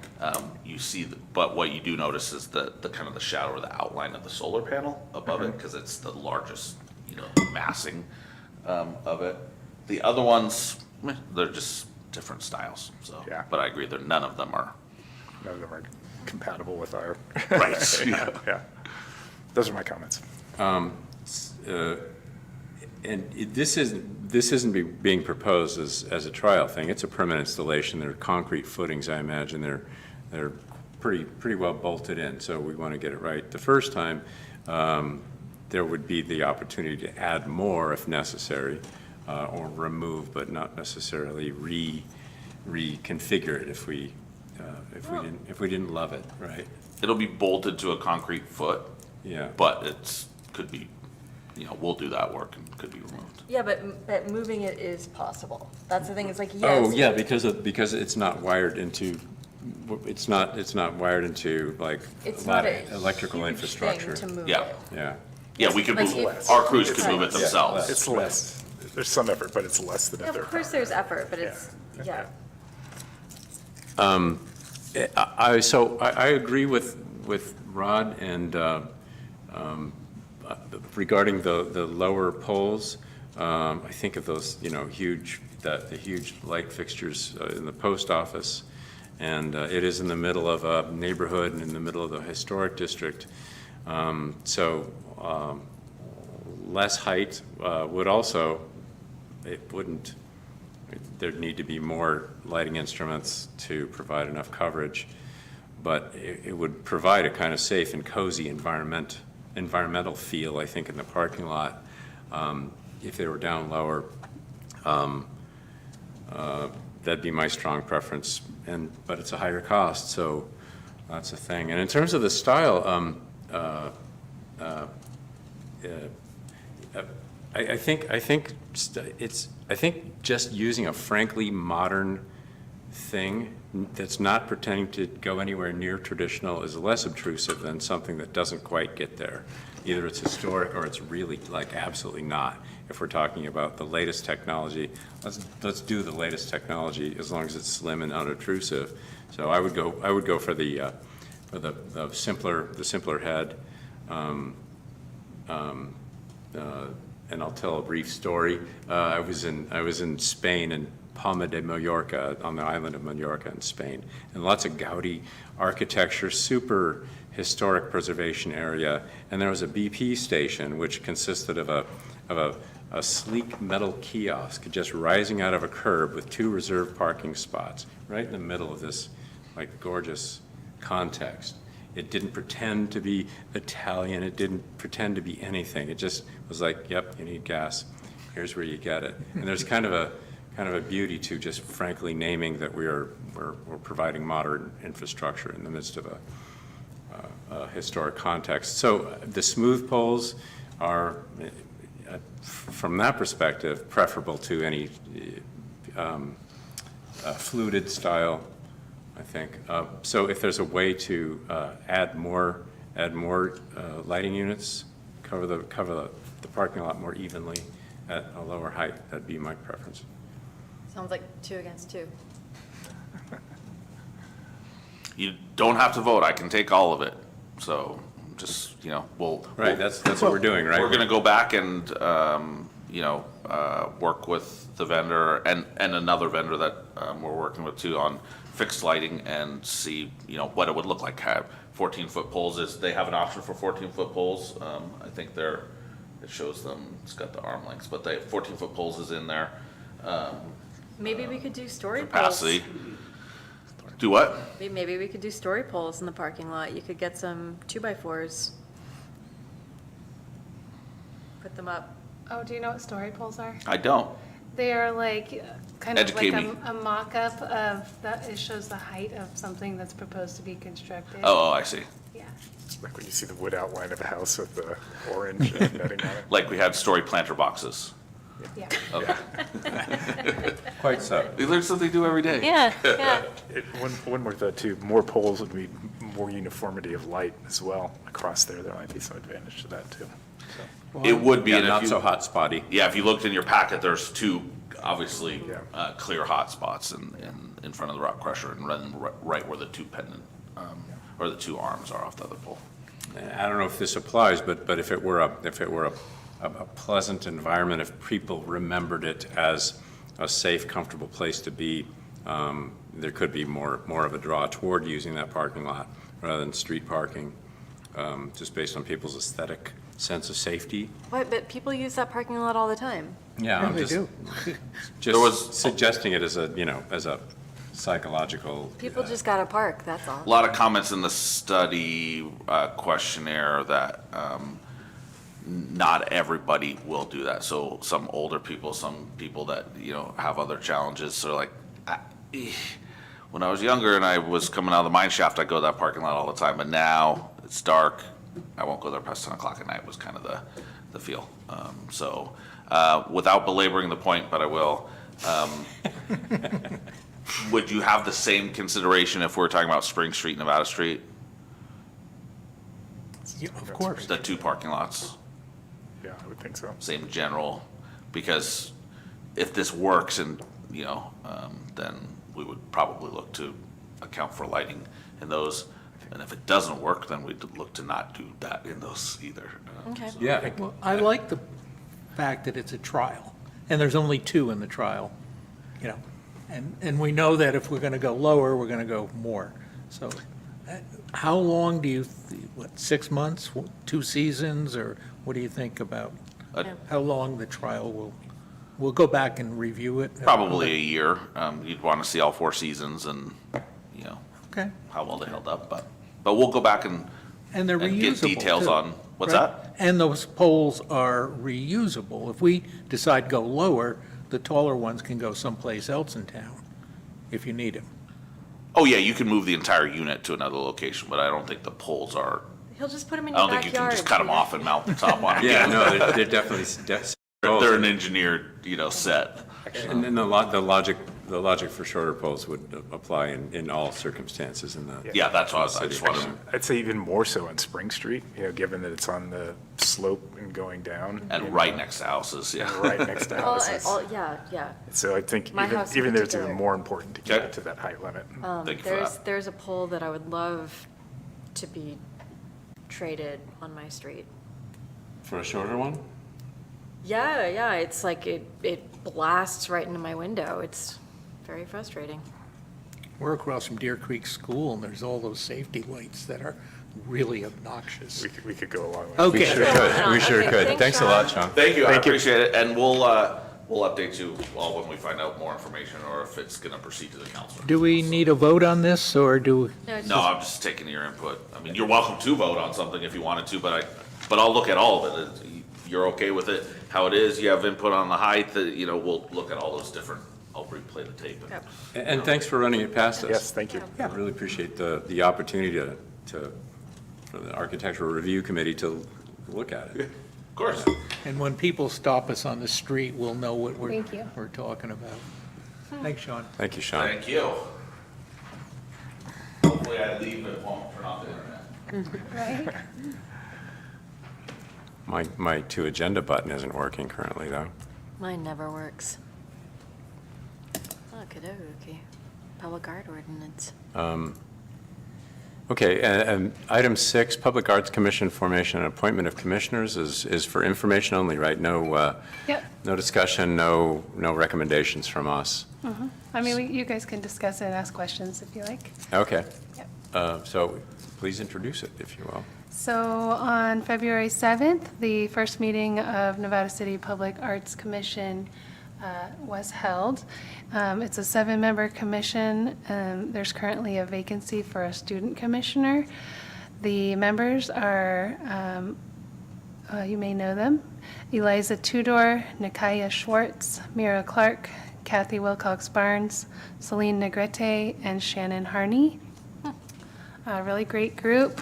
You see, but what you do notice is the kind of the shadow or the outline of the solar panel above it, because it's the largest, massing of it. The other ones, they're just different styles. So, Yeah. but I agree, none of them are. None of them are compatible with our. Right. Yeah. Yeah. Those are my comments. And this isn't being proposed as a trial thing. It's a permanent installation. They're concrete footings, I imagine. They're pretty well bolted in, so we want to get it right the first time. There would be the opportunity to add more if necessary, or remove, but not necessarily reconfigure it if we didn't love it, right? It'll be bolted to a concrete foot, Yeah. but could be, we'll do that work and could be removed. Yeah, but moving it is possible. That's the thing, it's like, yes. Oh, yeah, because it's not wired into, it's not wired into like It's a lot not of a electrical huge infrastructure. Yeah. thing to move it. Yeah. Yeah, we could Like move, it's- our crews could it's move it less. themselves. It's less. There's some effort, but it's less than Yeah, if they're. of course there's effort, but it's, yeah. I agree with Rod and regarding the lower poles. I think of those, the huge light fixtures in the post office, and it is in the middle of a neighborhood and in the middle of the historic district. Less height would also, there'd need to be more lighting instruments to provide enough coverage, but it would provide a kind of safe and cozy environmental feel, I think, in the parking lot. If they were down lower, that'd be my strong preference, but it's a higher cost, so that's a thing. And in terms of the style, I think just using a frankly modern thing that's not pretending to go anywhere near traditional is less obtrusive than something that doesn't quite get there. Either it's historic or it's really like absolutely not. If we're talking about the latest technology, let's do the latest technology as long as it's slim and unobtrusive. So I would go for the or the simpler head. And I'll tell a brief story. I was in Spain, in Palma de Mallorca, on the island of Mallorca in Spain, and lots of Gaudi architecture, super historic preservation area. And there was a BP station which consisted of a sleek metal kiosk just rising out of a curb with 2 reserved parking spots right in the middle of this like gorgeous context. It didn't pretend to be Italian. It didn't pretend to be anything. It just was like, yep, you need gas. Here's where you get it. And there's kind of a beauty to just frankly naming that we're providing modern infrastructure in the midst of a historic context. So the smooth poles are, from that perspective, preferable to any fluted style, I think. So if there's a way to add more lighting units, cover the parking lot more evenly at a lower height, that'd be my preference. Sounds like 2 against 2. You don't have to vote, I can take all of it, so just, we'll. Right, that's what we're doing, right? We're gonna go back and, work with the vendor and another vendor that, we're working with too on fixed lighting and see, what it would look like. Have 14-foot poles they have an option for 14-foot poles. I think it shows them, it's got the arm lengths, but the 14-foot poles is in there. Maybe we could do story poles. Capacity. Do what? Maybe we could do story poles in the parking lot. You could get some 2x4s. Put them up. Oh, do you know what story poles are? I don't. They are like, kind of like Educate me. a mock-up of, it shows the height of something that's proposed to be constructed. Oh, I see. Yeah. Like when you see the wood outline of a house with the orange netting on it. Like we had story planter boxes. Yeah. Okay. Quite so. We learn something new every day. Yeah, yeah. One more thought too, more poles would mean more uniformity of light as well across there. There might be some advantage to that too. So, It would be. Yeah, and if not you- so hot spotty. Yeah, if you looked in your packet, there's 2 obviously Yeah. clear hot spots in front of the rock crusher and right where the 2 pendant, or the 2 arms are off the other pole. I don't know if this applies, but if it were a pleasant environment, if people remembered it as a safe, comfortable place to be, there could be more of a draw toward using that parking lot rather than street parking, just based on people's aesthetic sense of safety. What, but people use that parking lot all the time. Yeah, I'm they just, do. There was- just suggesting it as a psychological. People just gotta park, that's all. A lot of comments in the study questionnaire that not everybody will do that. So some older people, some people that, have other challenges, so like, when I was younger and I was coming out of the mine shaft, I'd go to that parking lot all the time, but now it's dark, I won't go there past 10 o'clock at night was kind of the feel. Without belaboring the point, but I will, would you have the same consideration if we're talking about Spring Street, Nevada Street, Yeah, of course. the 2 parking lots? yeah, I would think so. Same general, because if this works and, then we would probably look to account for lighting in those. And if it doesn't work, then we'd look to not do that in those either. Okay. So- Yeah, Well, I like the fact that it's a trial, and there's only 2 in the trial, and we know that if we're gonna go lower, we're gonna go more. So, how long do you, 6 months, 2 seasons, or what do you think about how long the trial we'll go back and review it? Probably a year. You'd want to see all 4 seasons and, Okay, how well they held up, but we'll go back and and they're reusable, get details too, on, what's right? that? And those poles are reusable. If we decide go lower, the taller ones can go someplace else in town, if you need them. Oh, yeah, you can move the entire unit to another location, but I don't think the poles are, He'll just put them in I your don't backyard. think you can just cut them off and mount the top on them. yeah, no, they're definitely. They're an engineered, set. And then the logic for shorter poles would apply in all circumstances in the. Yeah, that's what I just wanted to. I'd say even more so on Spring Street, given that it's on the slope and going down. And right next to houses, yeah. Right next to Well, houses. yeah. So I think My house in even there, it's even particular. more important to get Okay. it to that height limit. Thank you for that. There's a pole that I would love to be traded on my street. For a shorter one? Yeah, it's like it blasts right into my window. It's very frustrating. We're across from Deer Creek School, and there's all those safety lights that are really obnoxious. We could go along with Okay. We sure could, we sure Okay, could. thanks, Thanks a lot, Sean. Thank you, I Thank you. appreciate it, and we'll update you all when we find out more information, or if it's gonna proceed to the council. Do we need a vote on this, or do, it's No, I'm just taking your input. I mean, you're welcome to vote on something if you wanted to, but I'll look at all of it. You're okay with it, how it is, you have input on the height, we'll look at all those different, I'll replay the tape. Yep. And thanks for running it past us. Yes, thank you. I really appreciate the opportunity for the Architectural Review Committee to look at it. Of course. and when people stop us on the street, we'll know what Thank you. we're talking about. Thanks, Sean. Thank you, Sean. Thank you. Hopefully I leave, it won't turn off the internet. Right? My to agenda button isn't working currently, though. Mine never works. Okey-dokey. Public art ordinance. Okay, and item 6, Public Arts Commission formation and appointment of commissioners is for information only, right? No, Yep. no discussion, no recommendations from us. I mean, you guys can discuss it and ask questions if you like. Okay. Yep. So please introduce it, if you will. So on February 7th, the first meeting of Nevada City Public Arts Commission was held. It's a 7-member commission. There's currently a vacancy for a student commissioner. The members are, you may know them, Eliza Tudor, Nikaya Schwartz, Mira Clark, Kathy Wilcox Barnes, Celine Negrete, and Shannon Harney. A really great group.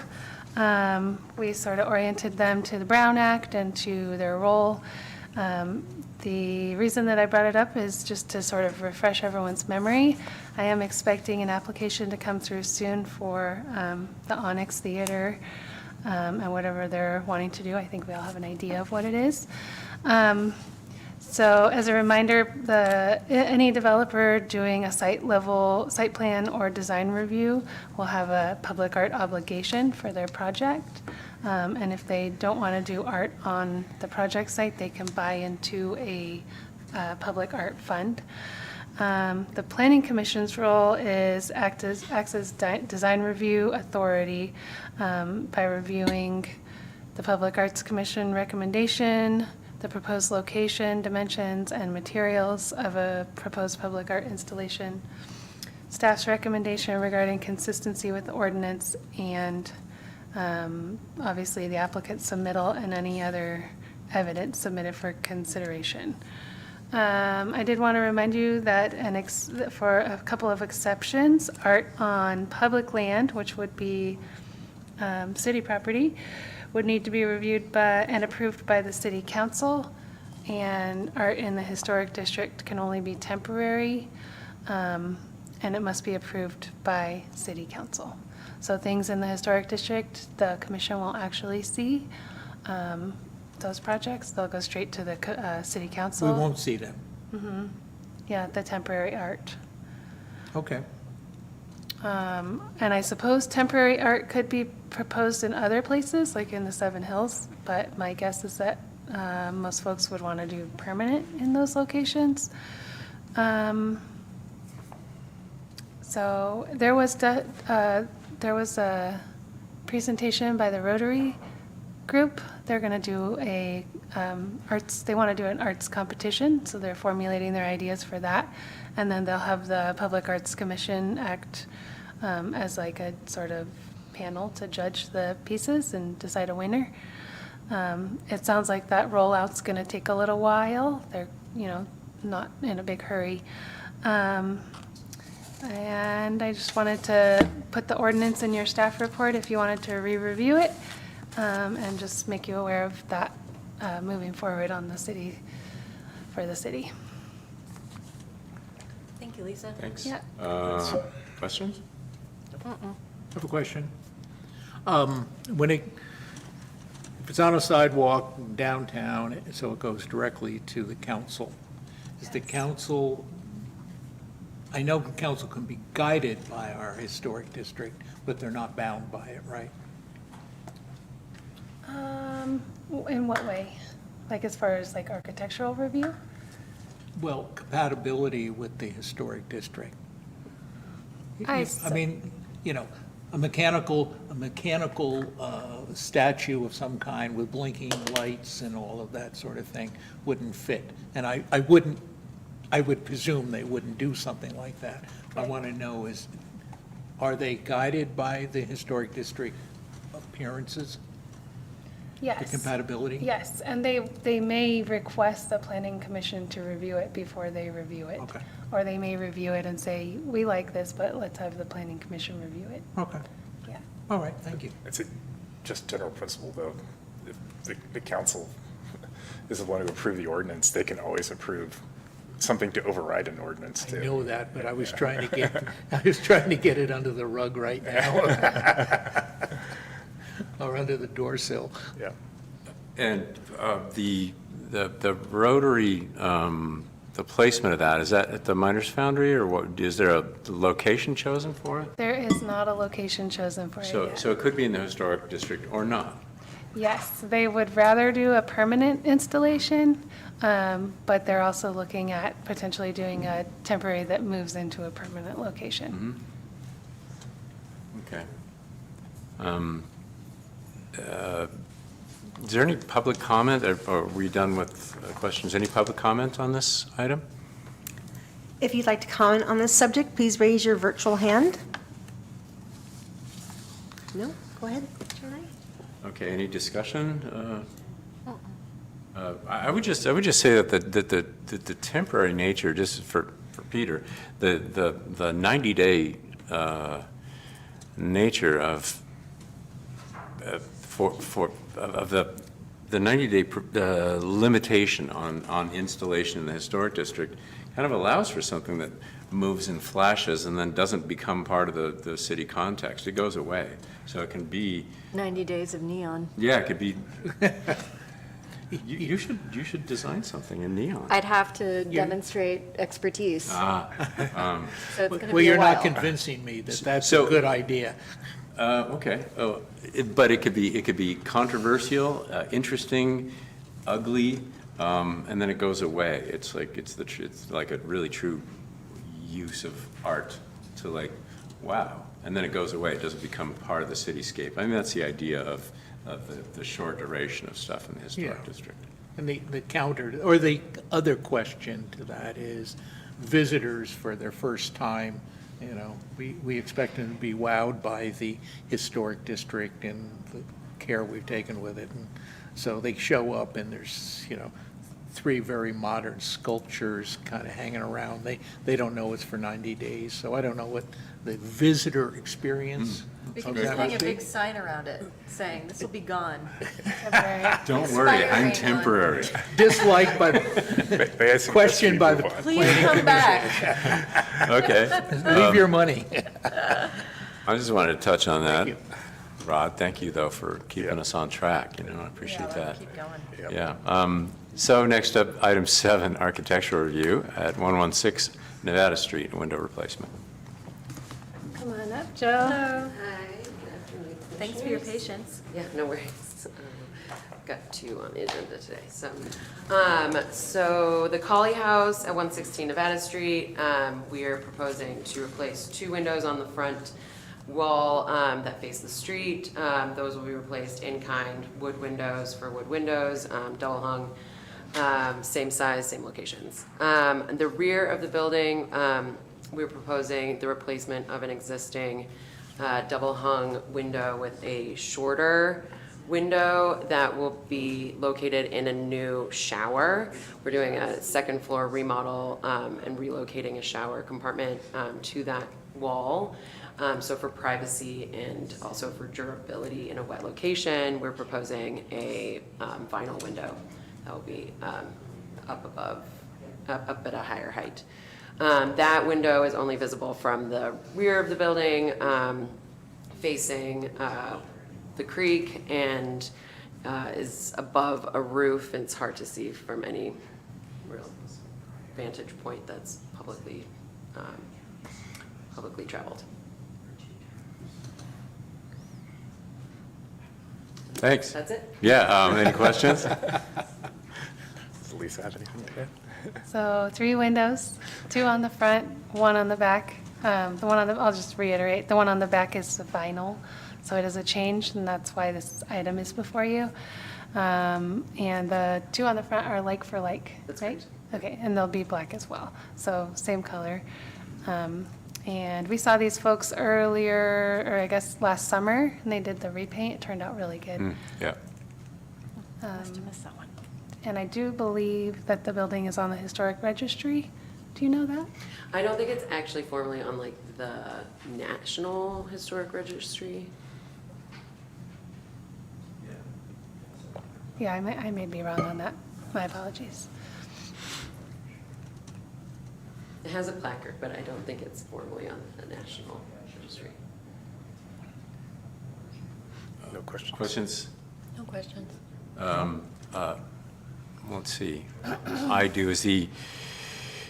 We sort of oriented them to the Brown Act and to their role. The reason that I brought it up is just to sort of refresh everyone's memory. I am expecting an application to come through soon for the Onyx Theater and whatever they're wanting to do. I think we all have an idea of what it is. So as a reminder, any developer doing a site plan or design review will have a public art obligation for their project. And if they don't want to do art on the project site, they can buy into a public art fund. The Planning Commission's role is acts as design review authority by reviewing the Public Arts Commission recommendation, the proposed location, dimensions, and materials of a proposed public art installation, staff's recommendation regarding consistency with the ordinance, and obviously the applicant's submittal and any other evidence submitted for consideration. I did want to remind you that for a couple of exceptions, art on public land, which would be city property, would need to be reviewed by and approved by the city council, and art in the historic district can only be temporary, and it must be approved by city council. So things in the historic district, the commission won't actually see those projects. They'll go straight to the city We council. won't see them. Yeah, the temporary art. Okay. And I suppose temporary art could be proposed in other places, like in the Seven Hills, but my guess is that most folks would want to do permanent in those locations. So there was a presentation by the Rotary group. They're going to do they want to do an arts competition, so they're formulating their ideas for that. And then they'll have the Public Arts Commission act as like a sort of panel to judge the pieces and decide a winner. It sounds like that rollout's going to take a little while. They're, not in a big hurry. And I just wanted to put the ordinance in your staff report if you wanted to re-review it, and just make you aware of that moving forward on for the city. Thank you, Lisa. Thanks. Yeah. Questions? I have a question. If it's on a sidewalk downtown, so it goes directly to the council, is the council, I know the council can be guided by our historic district, but they're not bound by it, right? In what way? Like as far as like architectural review? Well, compatibility with the historic district. I I mean, you know, a mechanical statue of some kind with blinking lights and all of that sort of thing wouldn't fit. And I would presume they wouldn't do something like that. I want to know is, are they guided by the historic district appearances, the Yes. compatibility? Yes, and they may request the planning commission to review it before they review it. Okay. Or they may review it and say, we like this, but let's have the planning commission review it. Okay, Yeah. all right, thank you. It's a just general principle, though. If the council is the one who approved the ordinance, they can always approve something to override an ordinance, I too. know that, but I was trying to get it under the rug right now. Or under the door sill. Yeah. And the rotary, the placement of that, is that at the Miners Foundry, or what, is there a location chosen for it? There is not a location chosen for it So, yet. so it could be in the historic district or not? Yes, they would rather do a permanent installation, but they're also looking at potentially doing a temporary that moves into a permanent location. Okay. Is there any public comment, or are we done with questions? Any public comment on this item? If you'd like to comment on this subject, please raise your virtual hand. No? Go ahead, Charlie. Okay, any discussion? I would just say that the temporary nature, just for Peter, the 90-day nature of the 90-day limitation on installation in the historic district kind of allows for something that moves in flashes and then doesn't become part of the city context. It goes away. So it can be, 90 days of neon. yeah, it could be, you should design something in neon. I'd have to demonstrate expertise, so it's going to Well, be a you're not while. convincing me that that's a So- good idea. Okay, but it could be controversial, interesting, ugly, and then it goes away. It's like, it's like a really true use of art to like, wow, and then it goes away. It doesn't become part of the cityscape. I mean, that's the idea of the short duration of stuff in the historic Yeah. district. And the counter, or the other question to that is visitors for their first time, you know, we expect them to be wowed by the historic district and the care we've taken with it. And so they show up and there's, you know, 3 very modern sculptures kind of hanging around. They don't know it's for 90 days, so I don't know what the visitor experience We of can that just hang a must be. big sign around it saying, this will be gone. Temporary. Don't worry, I'm Expiring temporary. Disliked by, They had some questioned by the, move on. Please come back. Okay. leave your money. I just wanted to touch on that. Thank Rod, thank you, though, for keeping us on track, you know, I appreciate Yeah, that. keep going. Yeah. So next up, item 7, architectural review at 116 Nevada Street, window replacement. Come on up, Joe. Hello. Hi, good afternoon. Thanks for your Commissioners. patience. Yeah, no worries. Got 2 on the agenda today, so. So the Collie House at 116 Nevada Street, we are proposing to replace 2 windows on the front wall that face the street. Those will be replaced in kind, wood windows for wood windows, double hung, same size, same locations. The rear of the building, we're proposing the replacement of an existing double hung window with a shorter window that will be located in a new shower. We're doing a 2nd floor remodel and relocating a shower compartment to that wall. So for privacy and also for durability in a wet location, we're proposing a vinyl window that will be up at a higher height. That window is only visible from the rear of the building, facing the creek, and is above a roof, and it's hard to see from any real vantage point that's publicly traveled. Thanks. That's it? Yeah, any questions? Does Lisa have anything to add? So 3 windows, 2 on the front, 1 on the back. The one on the, I'll just reiterate, the one on the back is the vinyl, so it is a change, and that's why this item is before you. And the 2 on the front are like for like, That's right? correct. Okay, and they'll be black as well, so same color. And we saw these folks earlier, or I guess last summer, and they did the repaint. It turned out really good. Yeah. Must have missed that one. And I do believe that the building is on the historic registry. Do you know that? I don't think it's actually formally on like the National Historic Registry. Yeah, I may be wrong on that. My apologies. It has a placard, but I don't think it's formally on the National Registry. No questions. Questions? No questions. Let's see. I do is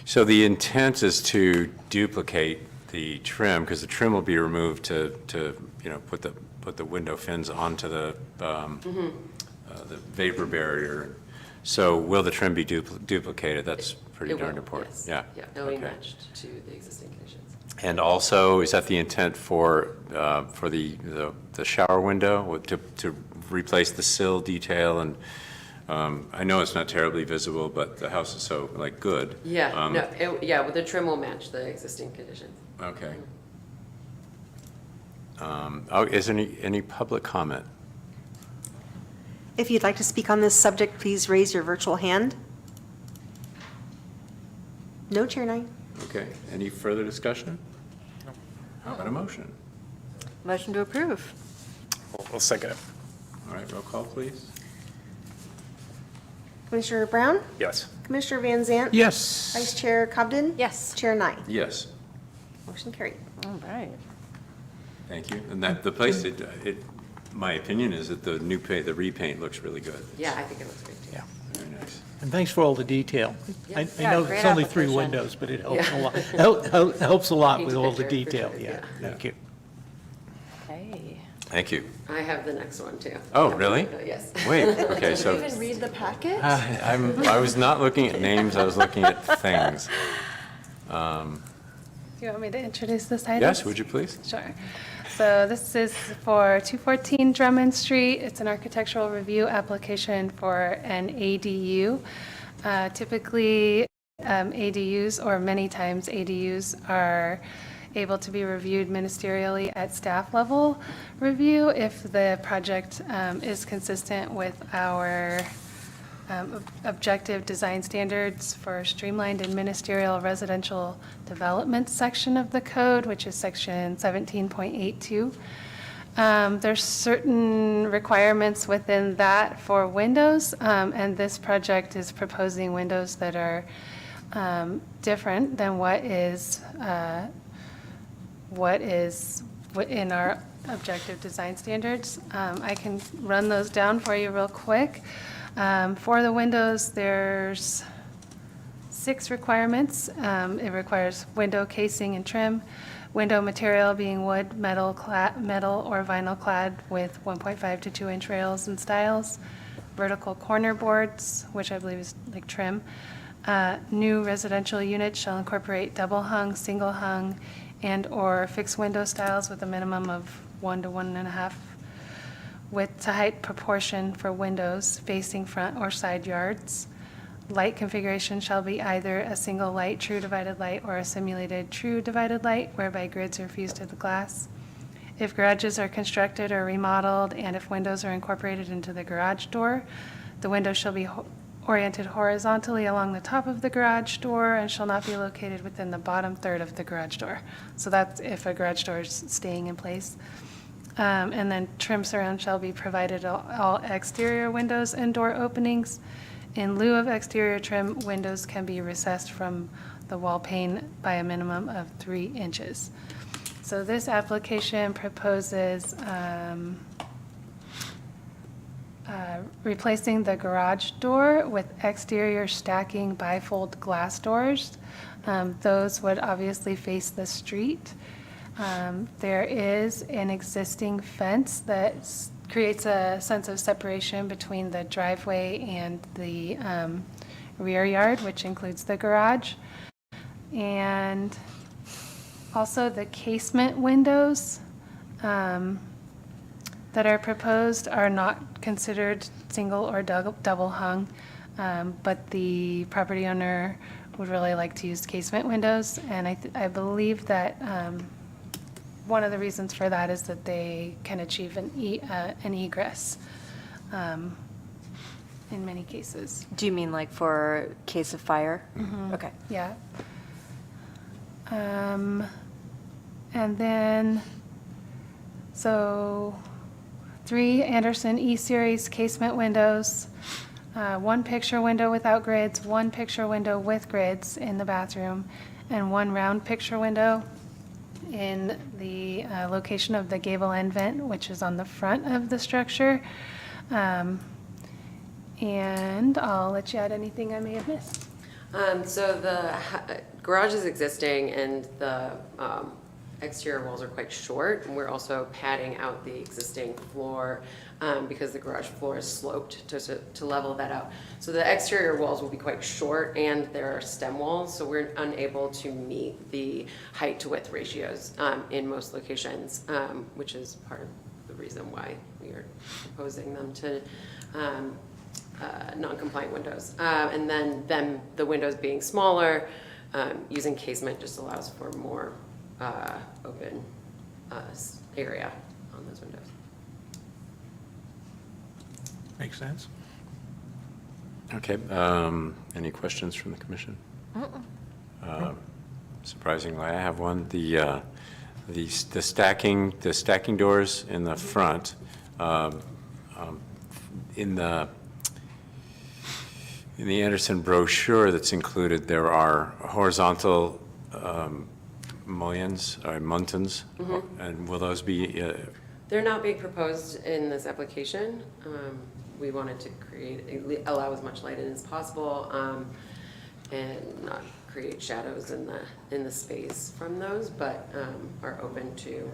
so the intent is to duplicate the trim, because the trim will be removed to put the window fins onto the vapor barrier. So will the trim be duplicated? That's pretty It darn will, important. yes. Yeah. Yeah, it'll be Okay. matched to the existing conditions. And also, is that the intent for the shower window, to replace the sill detail? And I know it's not terribly visible, but the house is so, good. Yeah, well, the trim will match the existing conditions. Okay. Is there any public comment? If you'd like to speak on this subject, please raise your virtual hand. No, Chair Nye. Okay, any further discussion? How about a motion? Motion to approve. We'll second it. All right, roll call, please. Commissioner Brown? Yes. Commissioner Van Zant? Yes. Vice Chair Cobden? Yes. Chair Nye. Yes, Motion carried. All right. thank you. And the place, my opinion is that the repaint looks really good. Yeah, I think it looks great too. Yeah. Very nice. And thanks for all the detail. I Yes. Yeah, know great it's only 3 application. windows, but it helps a Yeah. lot. Helps a lot Paint with a all the picture, for detail, sure, yeah. yeah. Thank you. Okay. Thank you. I have the next one too. Oh, really? Yes. Wait, okay, so Even read the packet? I was not looking at names, I was looking at things. Do you want me to introduce this item? Yes, would you please? Sure. So this is for 214 Drummond Street. It's an architectural review application for an ADU. Typically, ADUs, or many times ADUs, are able to be reviewed ministerially at staff level review if the project is consistent with our objective design standards for streamlined and ministerial residential development section of the code, which is section 17.82. There's certain requirements within that for windows, and this project is proposing windows that are different than what is in our objective design standards. I can run those down for you real quick. For the windows, there's 6 requirements. It requires window casing and trim, window material being wood, metal, or vinyl clad with 1.5 to 2 inch rails and stiles, vertical corner boards, which I believe is like trim. New residential units shall incorporate double hung, single hung, and/or fixed window styles with a minimum of 1 to 1.5 width to height proportion for windows facing front or side yards. Light configuration shall be either a single light true divided light or a simulated true divided light whereby grids are fused to the glass. If garages are constructed or remodeled and if windows are incorporated into the garage door, the window shall be oriented horizontally along the top of the garage door and shall not be located within the bottom third of the garage door. So that's if a garage door is staying in place. And then trim surround shall be provided all exterior windows and door openings. In lieu of exterior trim, windows can be recessed from the wall pane by a minimum of 3 inches. So this application proposes replacing the garage door with exterior stacking bifold glass doors. Those would obviously face the street. There is an existing fence that creates a sense of separation between the driveway and the rear yard, which includes the garage. And also the casement windows that are proposed are not considered single or double hung, but the property owner would really like to use casement windows. And I believe that one of the reasons for that is that they can achieve an egress in many cases. Do you mean like for case of fire? Okay. Yeah. And then, so 3 Anderson E-Series casement windows, 1 picture window without grids, 1 picture window with grids in the bathroom, and 1 round picture window in the location of the gable end vent, which is on the front of the structure. And I'll let you add anything I may have missed. So the garage is existing and the exterior walls are quite short. And we're also padding out the existing floor because the garage floor is sloped to level that out. So the exterior walls will be quite short and there are stem walls, so we're unable to meet the height to width ratios in most locations, which is part of the reason why we are proposing them to non-compliant windows. And then the windows being smaller, using casement just allows for more open area on those windows. Makes sense? Okay, any questions from the commission? Surprisingly, I have one. The stacking doors in the front, in the Anderson brochure that's included, there are horizontal mullions or muntins, and will those be? They're not being proposed in this application. We wanted to allow as much light in as possible, and not create shadows in the space from those, but are open to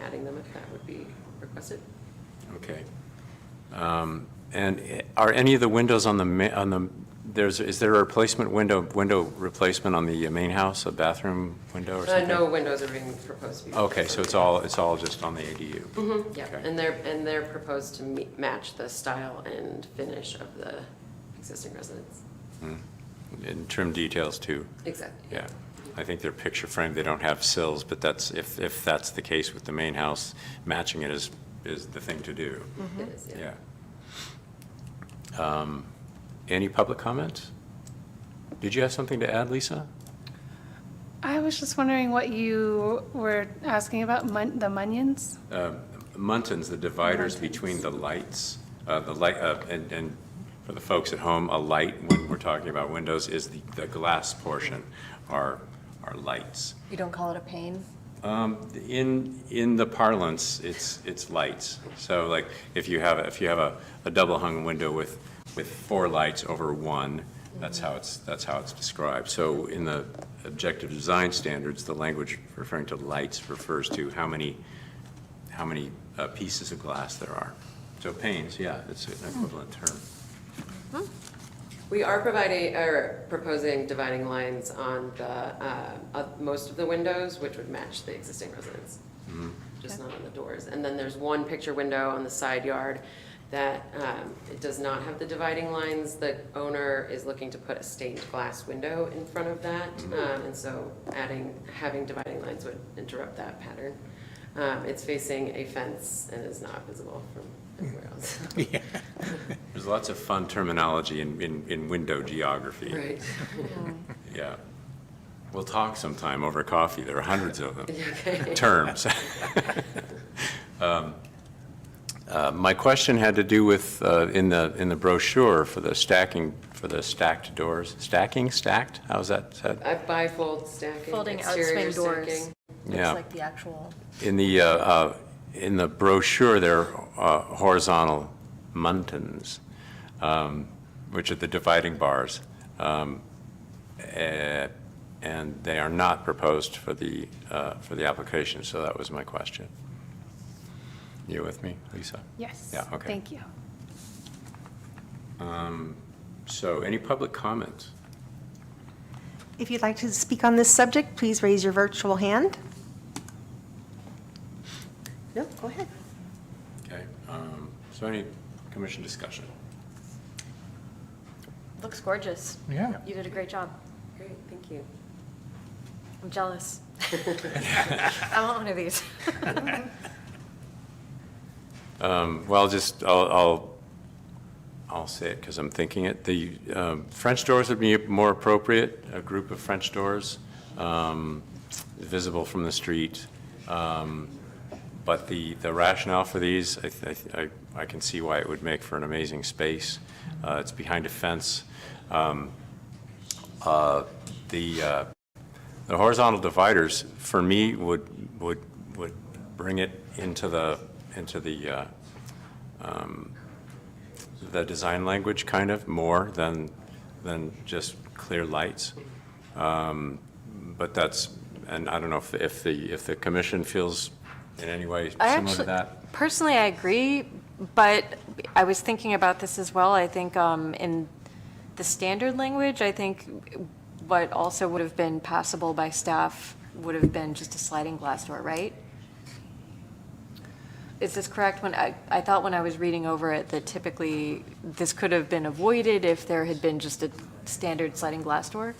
adding them if that would be requested. Okay. And are any of the windows on the is there a replacement window replacement on the main house, a bathroom window or something? No windows are being proposed to be. Okay, so it's all just on the ADU. Yeah, Okay. and they're proposed to match the style and finish of the existing residence. In trim details too. Exactly. Yeah, I think they're picture framed. They don't have sills, but that's if that's the case with the main house, matching it is the thing to do. It is, yeah. Yeah. Any public comment? Did you have something to add, Lisa? I was just wondering what you were asking about the munions? Muntins, the dividers between the lights, and for the folks at home, a light, when we're talking about windows, is the glass portion are lights. You don't call it a pane? In the parlance, it's lights. So like if you have a double hung window with 4 lights over 1, that's how it's described. So in the objective design standards, the language referring to lights refers to how many pieces of glass there are. So panes, yeah, it's an equivalent term. We are proposing dividing lines on the most of the windows, which would match the existing residence, just not on the doors. And then there's 1 picture window on the side yard that it does not have the dividing lines. The owner is looking to put a stained glass window in front of that, and so having dividing lines would interrupt that pattern. It's facing a fence and is not visible from everywhere else. Yeah. There's lots of fun terminology in window geography. Right. Yeah. We'll talk sometime over coffee. There are hundreds of them, Okay. terms. My question had to do with, in the brochure for the stacked doors. Stacked? How's that said? Bifold stacking. Folding out exterior swing doors. stacking. Yeah. It's like the actual, In the brochure, there are horizontal muntins, which are the dividing bars, and they are not proposed for the application. So that was my question. You with me, Lisa? Yes. Yeah, okay. Thank you. So any public comment? If you'd like to speak on this subject, please raise your virtual hand. No, go ahead. Okay, so any commission discussion? Looks gorgeous. Yeah. You did a great job. Great, thank you. I'm jealous. I want one of these. Well, I'll say it because I'm thinking it. The French doors would be more appropriate, a group of French doors, visible from the street. But the rationale for these, I can see why it would make for an amazing space. It's behind a fence. The horizontal dividers, for me, would bring it into the design language kind of more than just clear lights. But that's, and I don't know if the commission feels in any way similar to that. Personally, I agree, but I was thinking about this as well. I think in the standard language, I think what also would have been passable by staff would have been just a sliding glass door, right? Is this correct? When I thought when I was reading over it that typically this could have been avoided if there had been just a standard sliding glass door?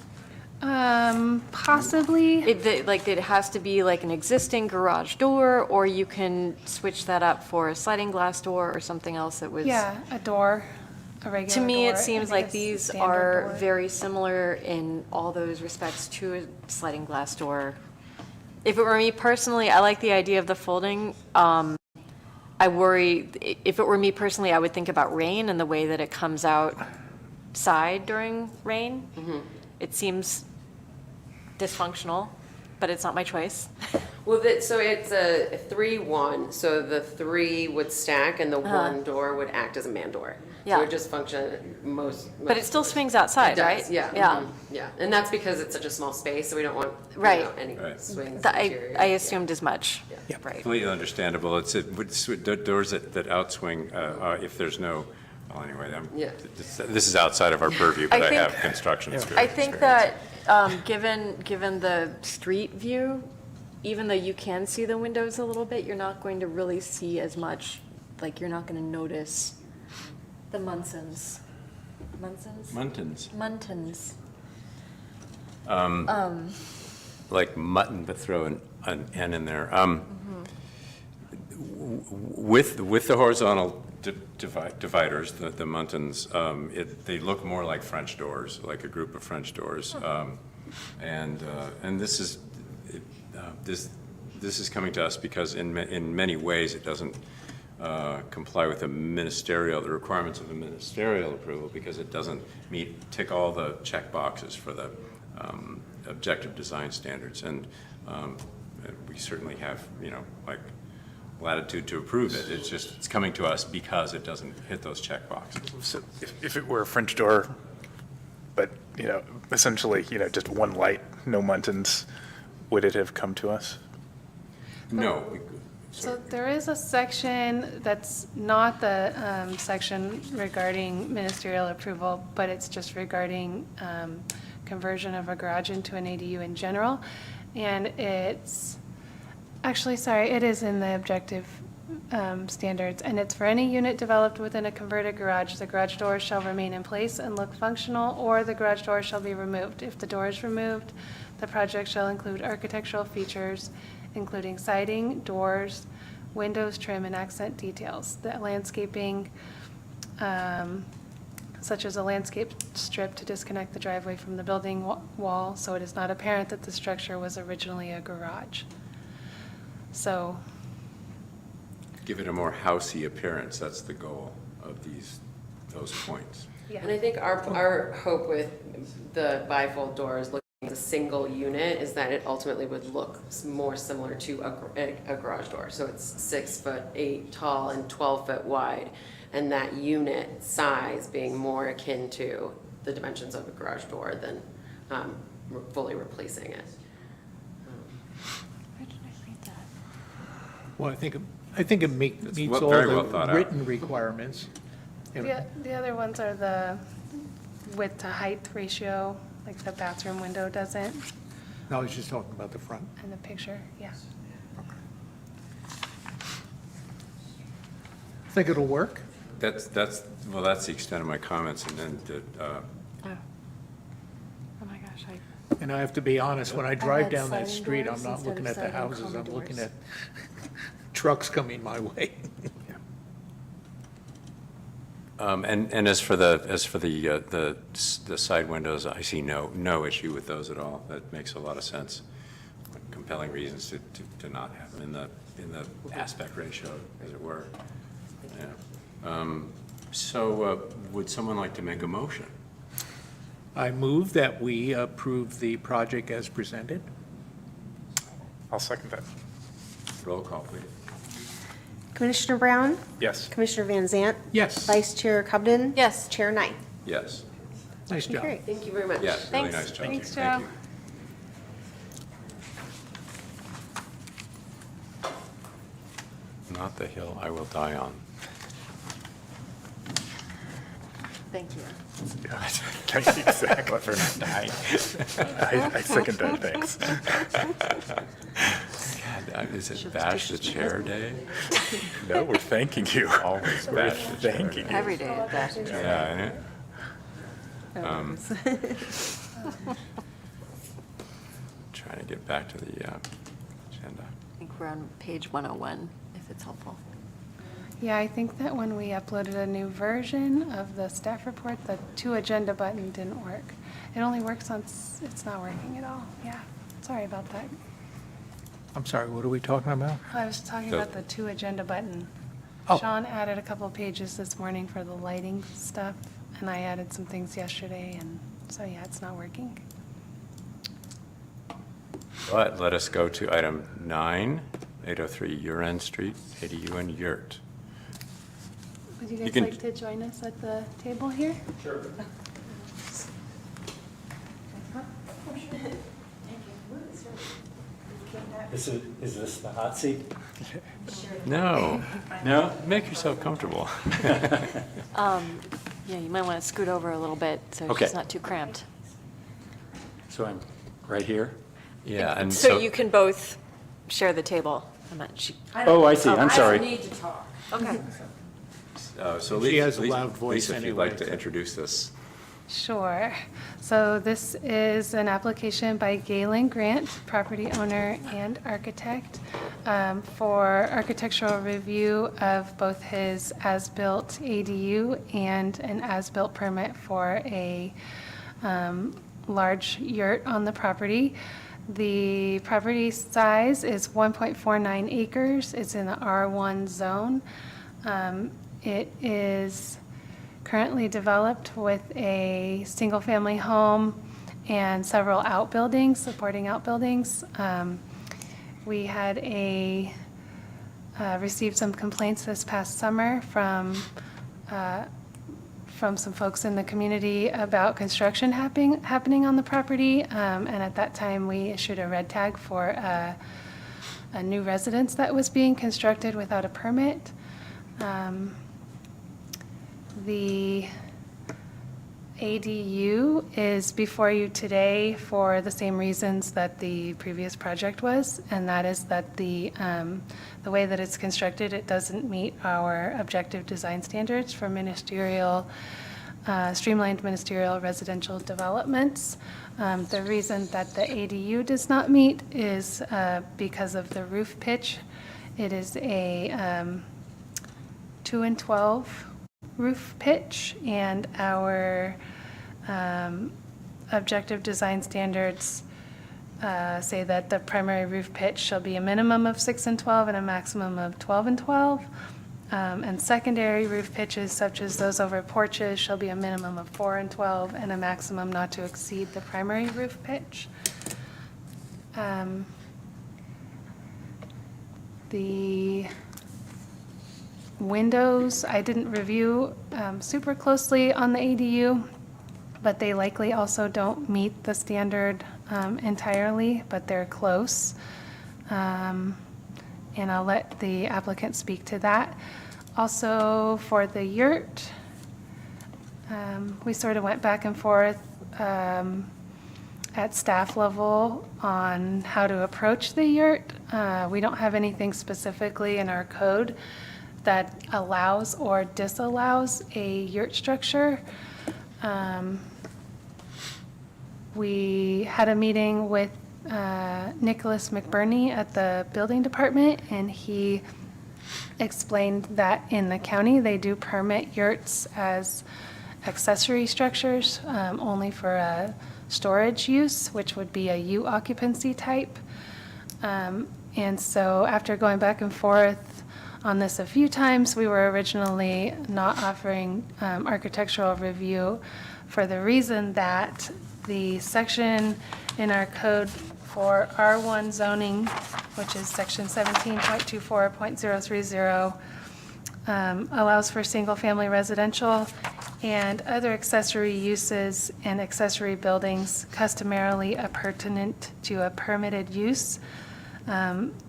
Possibly. It has to be like an existing garage door, or you can switch that up for a sliding glass door or something else that was. Yeah, a door, a regular To me, door, it seems and like a these standard are door. very similar in all those respects to a sliding glass door. If it were me personally, I like the idea of the folding. I worry, if it were me personally, I would think about rain and the way that it comes outside during rain. It seems dysfunctional, but it's not my choice. Well, so it's a 3-1, so the 3 would stack and the 1 door would act as a man door. So Yeah. it would just function But it still swings outside, It right? does, yeah. Yeah. Yeah, and that's because it's such a small space, so we don't want, Right. any Right. swings. I interior. I Yeah. assumed as much. Yeah. Right. Completely understandable. It's doors that outswing, if there's no, well, anyway, Yeah. this is outside of our purview, but I I think- have construction experience. I think that, given the street view, even though you can see the windows a little bit, you're not going to really see as much, like, you're not gonna notice the Munsons. Muntins, Muntins. like mutton, but throw an N in there. With the horizontal dividers, the Muntins, they look more like French doors, like a group of French doors. And this is coming to us because in many ways it doesn't comply with the requirements of the ministerial approval because it doesn't tick all the check boxes for the objective design standards. And we certainly have, like latitude to approve it. It's coming to us because it doesn't hit those check boxes. So if it were a French door, but, essentially, just one light, no muntins, would it have come to us? No. So there is a section that's not the section regarding ministerial approval, but it's just regarding conversion of a garage into an ADU in general. And it's, actually, sorry, it is in the objective standards, and it's for any unit developed within a converted garage, the garage door shall remain in place and look functional, or the garage door shall be removed. If the door is removed, the project shall include architectural features, including siding, doors, windows, trim, and accent details. The landscaping, such as a landscape strip to disconnect the driveway from the building wall, so it is not apparent that the structure was originally a garage. So, Give it a more housey appearance. That's the goal of those points. And I think our hope with the bifold doors looking at a single unit is that it ultimately would look more similar to a garage door. So it's 6'8" tall and 12 foot wide, and that unit size being more akin to the dimensions of a garage door than fully replacing it. Where did I read that? Well, I think it meets all very well thought the out. written requirements. The other ones are the width to height ratio, like the bathroom window doesn't, No, I was just talking about the front. in the picture, yeah. Think it'll work? That's the extent of my comments, and then Oh my gosh, And I have to be honest, when I had drive down that sliding street, doors I'm not instead looking of at the sliding houses, common I'm looking doors. at trucks coming my way. and as for the side windows, I see no issue with those at all. That makes a lot of sense. Compelling reasons to not have them in the aspect ratio, as it were. Yeah. So would someone like to make a motion? I move that we approve the project as presented. I'll second that. Roll call, please. Commissioner Brown? Yes. Commissioner Van Zant? Yes, Vice Chair Cubden? Yes. Chair Knight? Yes. nice job. Great. Thank you very much. Yes, really Thanks. nice job. Thanks, Thank Joe. you. Not the hill I will die on. thank you. Yeah, thank you, exactly, for not dying. I second that, thanks. God, is it Bash the Chair Day? No, we're thanking you. Always We're Bash the Chair. thanking you. Every day at that. Yeah, I know. Trying to get back to the agenda. I think we're on page 101, if it's helpful. Yeah, I think that when we uploaded a new version of the staff report, the to agenda button didn't work. It only works on, it's not working at all. Yeah, sorry about that. I'm sorry, what are we talking about? I was talking The- about the to agenda button. Oh. Sean added a couple of pages this morning for the lighting stuff, and I added some things yesterday, and so yeah, it's not working. But let us go to item 9, 803 Uren Street, ADU and Yurt. Would you You guys can- like to join us at the table here? Is this the hot seat? No, No? make yourself comfortable. Yeah, you might want to scoot over a little bit, so Okay. it's not too cramped. So I'm right here? Yeah, and So you can both share the table. I'm not, Oh, I see, I'm sorry. okay. So She has a Lisa, loud voice if you'd like anyway. to introduce this. Sure. So this is an application by Galen Grant, property owner and architect, for architectural review of both his as-built ADU and an as-built permit for a large yurt on the property. The property size is 1.49 acres. It's in the R1 zone. It is currently developed with a single-family home and several outbuildings, supporting outbuildings. We had received some complaints this past summer from some folks in the community about construction happening on the property. And at that time, we issued a red tag for a new residence that was being constructed without a permit. The ADU is before you today for the same reasons that the previous project was, and that is that the way that it's constructed, it doesn't meet our objective design standards for streamlined ministerial residential developments. The reason that the ADU does not meet is because of the roof pitch. It is a 2 and 12 roof pitch, and our objective design standards say that the primary roof pitch shall be a minimum of 6 and 12 and a maximum of 12 and 12. And secondary roof pitches, such as those over porches, shall be a minimum of 4 and 12 and a maximum not to exceed the primary roof pitch. The windows, I didn't review super closely on the ADU, but they likely also don't meet the standard entirely, but they're close. and I'll let the applicant speak to that. Also, for the yurt, we sort of went back and forth at staff level on how to approach the yurt. We don't have anything specifically in our code that allows or disallows a yurt structure. We had a meeting with Nicholas McBurney at the building department, and he explained that in the county, they do permit yurts as accessory structures, only for a storage use, which would be a U occupancy type. And so after going back and forth on this a few times, we were originally not offering architectural review for the reason that the section in our code for R1 zoning, which is section 17.24.030, allows for single-family residential and other accessory uses and accessory buildings customarily appurtenant to a permitted use,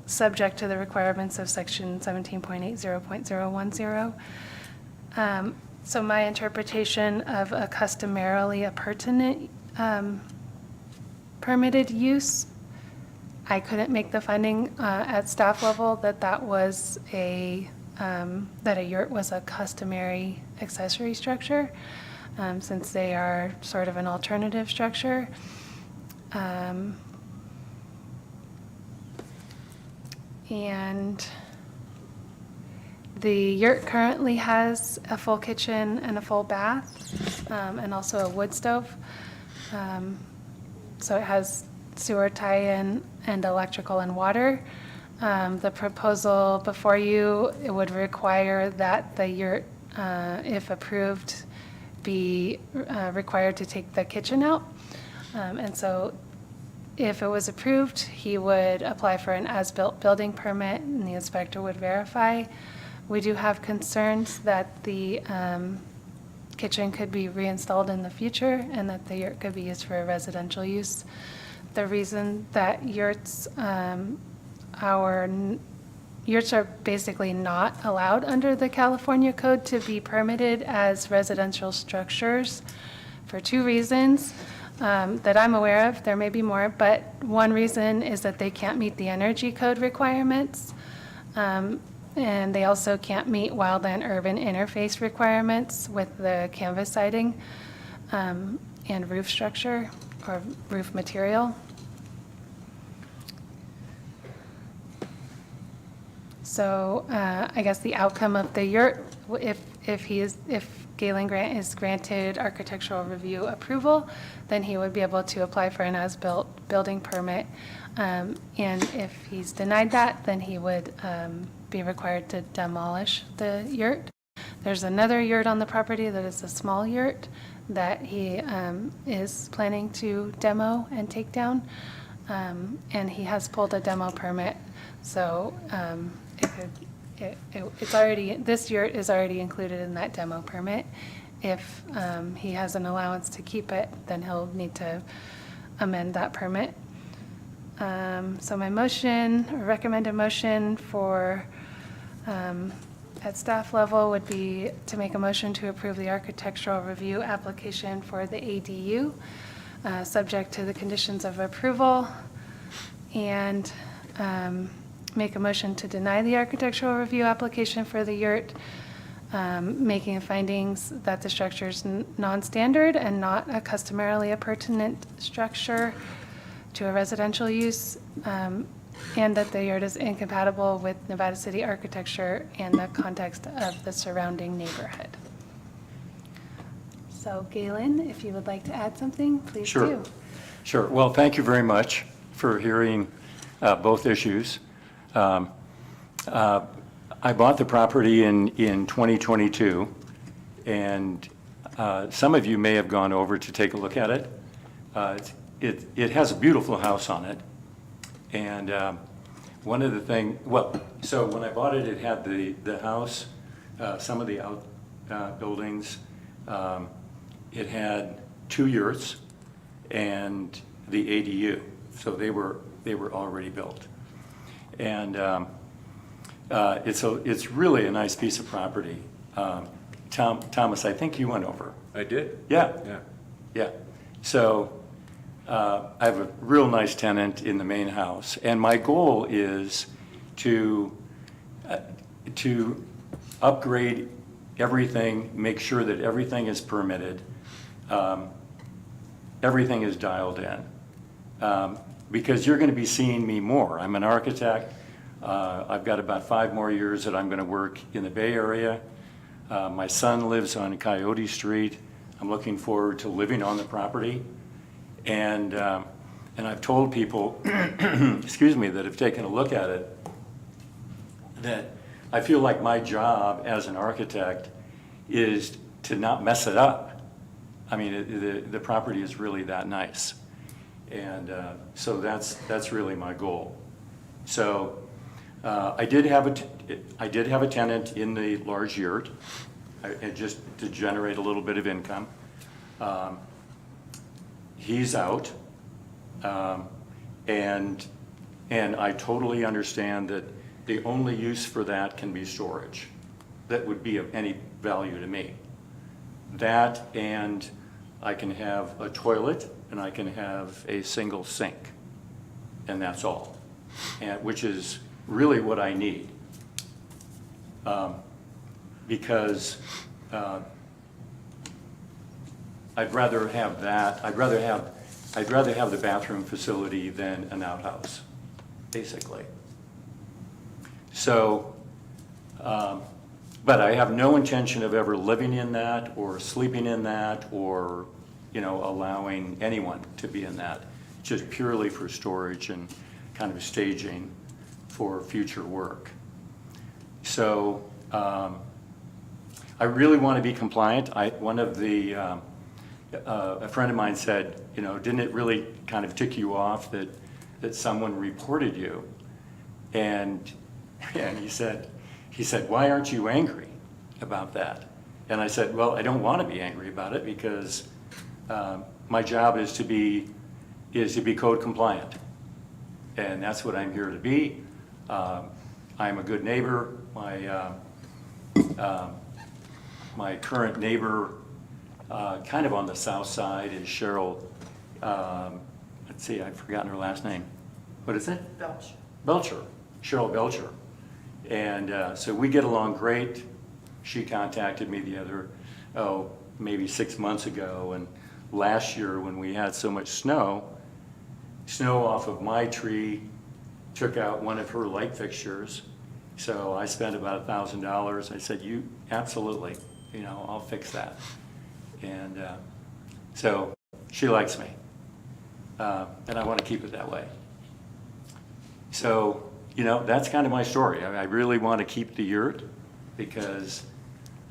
subject to the requirements of section 17.80.010. So my interpretation of a customarily appurtenant permitted use, I couldn't make the finding at staff level that that was that a yurt was a customary accessory structure, since they are sort of an alternative structure. And the yurt currently has a full kitchen and a full bath, and also a wood stove. So it has sewer tie-in and electrical and water. The proposal before you, it would require that the yurt, if approved, be required to take the kitchen out. And so if it was approved, he would apply for an as-built building permit, and the inspector would verify. We do have concerns that the kitchen could be reinstalled in the future and that the yurt could be used for residential use. The reason that yurts, yurts are basically not allowed under the California code to be permitted as residential structures for two reasons that I'm aware of. There may be more, but one reason is that they can't meet the energy code requirements. And they also can't meet wildland urban interface requirements with the canvas siding and roof structure or roof material. So I guess the outcome of the yurt, if Galen Grant is granted architectural review approval, then he would be able to apply for an as-built building permit. And if he's denied that, then he would be required to demolish the yurt. There's another yurt on the property that is a small yurt that he is planning to demo and take down. And he has pulled a demo permit. So this yurt is already included in that demo permit. If he has an allowance to keep it, then he'll need to amend that permit. So my motion, or recommended motion for, at staff level would be to make a motion to approve the architectural review application for the ADU, subject to the conditions of approval, and make a motion to deny the architectural review application for the yurt, making findings that the structure is non-standard and not a customarily appurtenant structure to a residential use, and that the yurt is incompatible with Nevada City architecture and the context of the surrounding neighborhood. So Galen, if you would like to add something, please do. Sure. Well, thank you very much for hearing both issues. I bought the property in 2022, and some of you may have gone over to take a look at it. It has a beautiful house on it, and one of the things, so when I bought it, it had the house, some of the outbuildings. It had 2 yurts and the ADU, so they were already built. And It's really a nice piece of property. Thomas, I think you went over. I did. Yeah. Yeah. Yeah. So I have a real nice tenant in the main house, and my goal is to upgrade everything, make sure that everything is permitted, everything is dialed in. Because you're going to be seeing me more. I'm an architect. I've got about 5 more years that I'm going to work in the Bay Area. My son lives on Coyote Street. I'm looking forward to living on the property. And I've told people, excuse me, that have taken a look at it, that I feel like my job as an architect is to not mess it up. I mean, the property is really that nice. And so that's really my goal. So I did have a tenant in the large yurt, just to generate a little bit of income. He's out, and I totally understand that the only use for that can be storage. That would be of any value to me. That, and I can have a toilet and I can have a single sink, and that's all, which is really what I need. Because I'd rather have that, I'd rather have the bathroom facility than an outhouse, basically. So, but I have no intention of ever living in that or sleeping in that or, allowing anyone to be in that, just purely for storage and kind of staging for future work. So I really want to be compliant. A friend of mine said, didn't it really kind of tick you off that someone reported you? And he said, why aren't you angry about that? And I said, well, I don't want to be angry about it because my job is to be code compliant. And that's what I'm here to be. I'm a good neighbor. My current neighbor, kind of on the south side, is Cheryl, let's see, I've forgotten her last name. What is it? Belcher, Cheryl Belcher. And so we get along great. She contacted me maybe 6 months ago, and last year when we had so much snow off of my tree took out one of her light fixtures. So I spent about $1,000. I said, absolutely, I'll fix that. And so she likes me, and I want to keep it that way. So, that's kind of my story. I really want to keep the yurt because,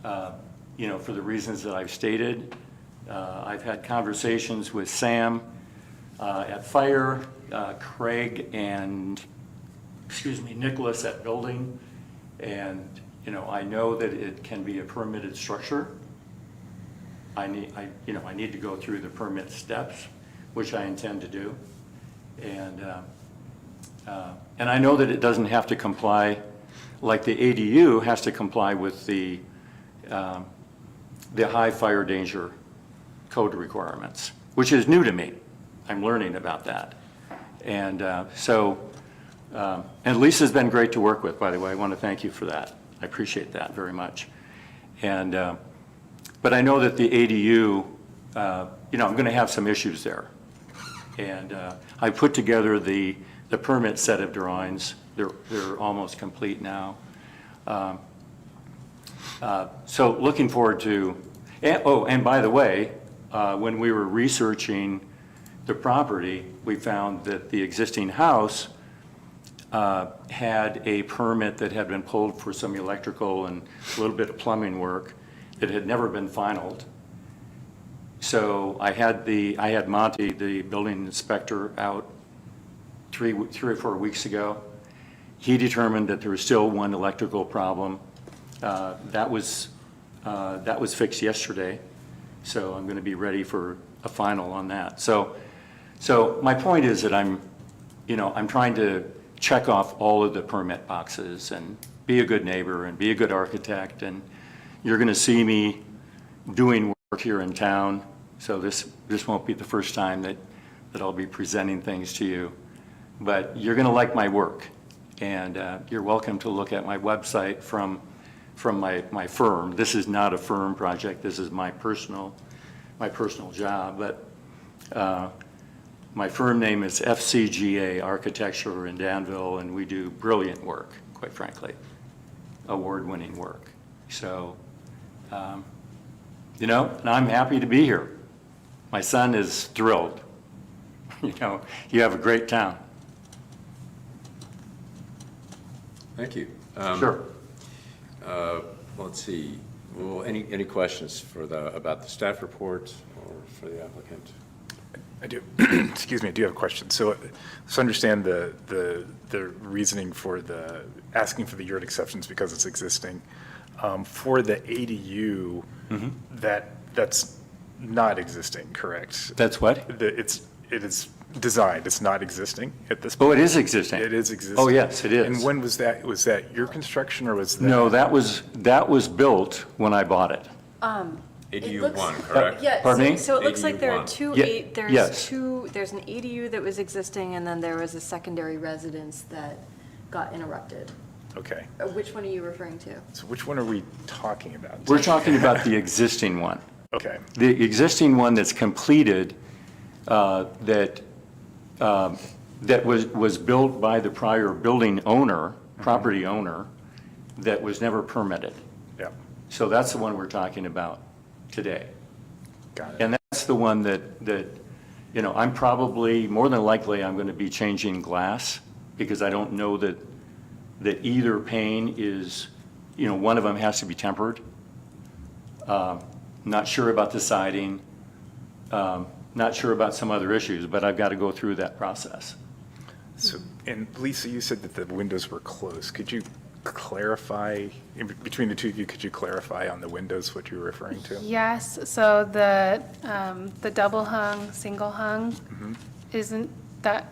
for the reasons that I've stated. I've had conversations with Sam at Fire, Craig and, Nicholas at Building. And, I know that it can be a permitted structure. I need to go through the permit steps, which I intend to do. And I know that it doesn't have to comply, like the ADU has to comply with the high fire danger code requirements, which is new to me. I'm learning about that. And and Lisa's been great to work with, by the way. I want to thank you for that. I appreciate that very much. And but I know that the ADU, I'm going to have some issues there. And I put together the permit set of drawings. They're almost complete now. So looking forward to, and by the way, when we were researching the property, we found that the existing house had a permit that had been pulled for some electrical and a little bit of plumbing work that had never been finalized. So I had Monty, the building inspector, out three or 4 weeks ago. He determined that there was still one electrical problem. That was fixed yesterday. So I'm going to be ready for a final on that. So my point is that I'm trying to check off all of the permit boxes and be a good neighbor and be a good architect. And you're going to see me doing work here in town. So this won't be the first time that I'll be presenting things to you. But you're going to like my work. And you're welcome to look at my website from my firm. This is not a firm project. This is my personal job. But my firm name is FCGA Architecture in Danville, and we do brilliant work, quite frankly, award-winning work. So, and I'm happy to be here. My son is thrilled. You have a great town. Thank you. Sure. Let's see, well, any questions about the staff report or for the applicant? I do, excuse me, I do have a question. So understand the reasoning for asking for the yurt exceptions because it's existing. For the ADU, that's not existing, correct? That's what? It is designed, it's not existing at this Oh, point? it is existing. It is existing? Oh, yes, it is. And when was that? Was that your construction or was that? No, that was built when I bought it. ADU 1, correct? Yeah, Pardon me? so it looks like there are ADU1. there's an ADU that was existing, and then there was a secondary residence that got interrupted. Okay. Which one are you referring to? So which one are we talking about? We're talking about the existing one. Okay. The existing one that's completed, that was built by the prior building owner, property owner, that was never permitted. Yeah. So that's the one we're talking about today. Got it. And that's the one that I'm probably, more than likely, I'm going to be changing glass because I don't know that either pane is, one of them has to be tempered. Not sure about the siding, not sure about some other issues, but I've got to go through that process. So, and Lisa, you said that the windows were closed. Could you clarify, between the two of you, could you clarify on the windows what you were referring to? Yes, so the double hung, single hung isn't, that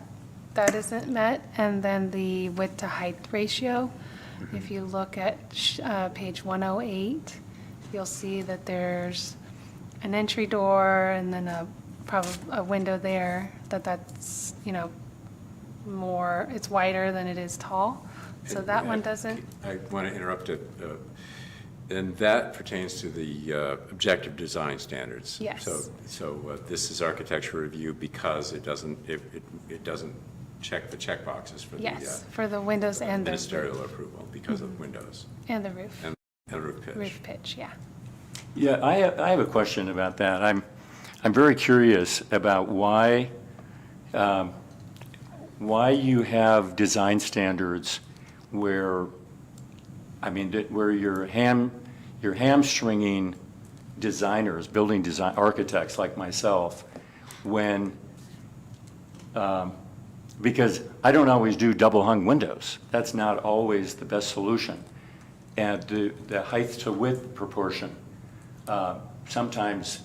isn't met. And then the width to height ratio, if you look at page 108, you'll see that there's an entry door and then probably a window there, that's, more, it's wider than it is tall. So that one doesn't. I want to interrupt it. And that pertains to the objective design standards. Yes. So this is architecture review because it doesn't check the check boxes for the Yes, for the windows and the ministerial approval because of windows and the roof. and roof pitch. Roof pitch, yeah. Yeah, I have a question about that. I'm very curious about why you have design standards where you're hamstringing designers, building design architects like myself, because I don't always do double hung windows. That's not always the best solution. And the height to width proportion, sometimes,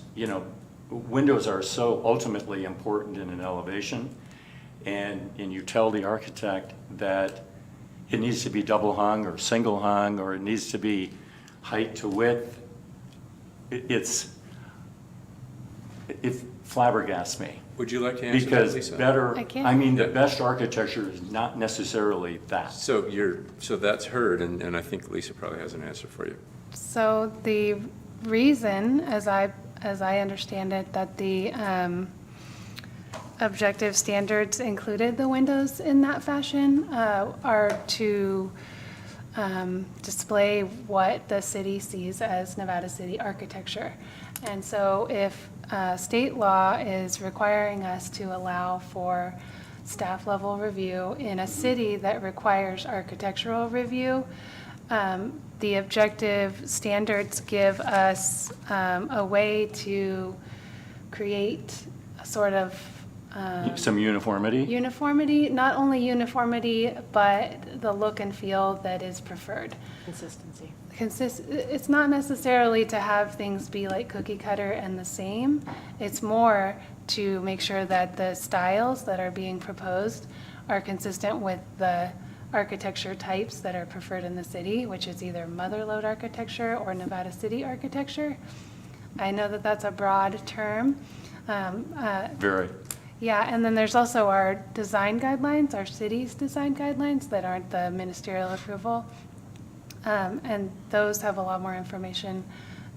windows are so ultimately important in an elevation, and you tell the architect that it needs to be double hung or single hung, or it needs to be height to width. It flabbergasts me. Would you like to answer that, Lisa? Because I can. the best architecture is not necessarily that. So that's heard, and I think Lisa probably has an answer for you. So the reason, as I understand it, that the objective standards included the windows in that fashion are to display what the city sees as Nevada City architecture. And so if state law is requiring us to allow for staff level review in a city that requires architectural review, the objective standards give us a way to create a sort of Some uniformity? uniformity, not only uniformity, but the look and feel that is preferred. Consistency. It's not necessarily to have things be like cookie cutter and the same. It's more to make sure that the styles that are being proposed are consistent with the architecture types that are preferred in the city, which is either mother lode architecture or Nevada City architecture. I know that that's a broad term. Very. Yeah, and then there's also our design guidelines, our city's design guidelines that aren't the ministerial approval. And those have a lot more information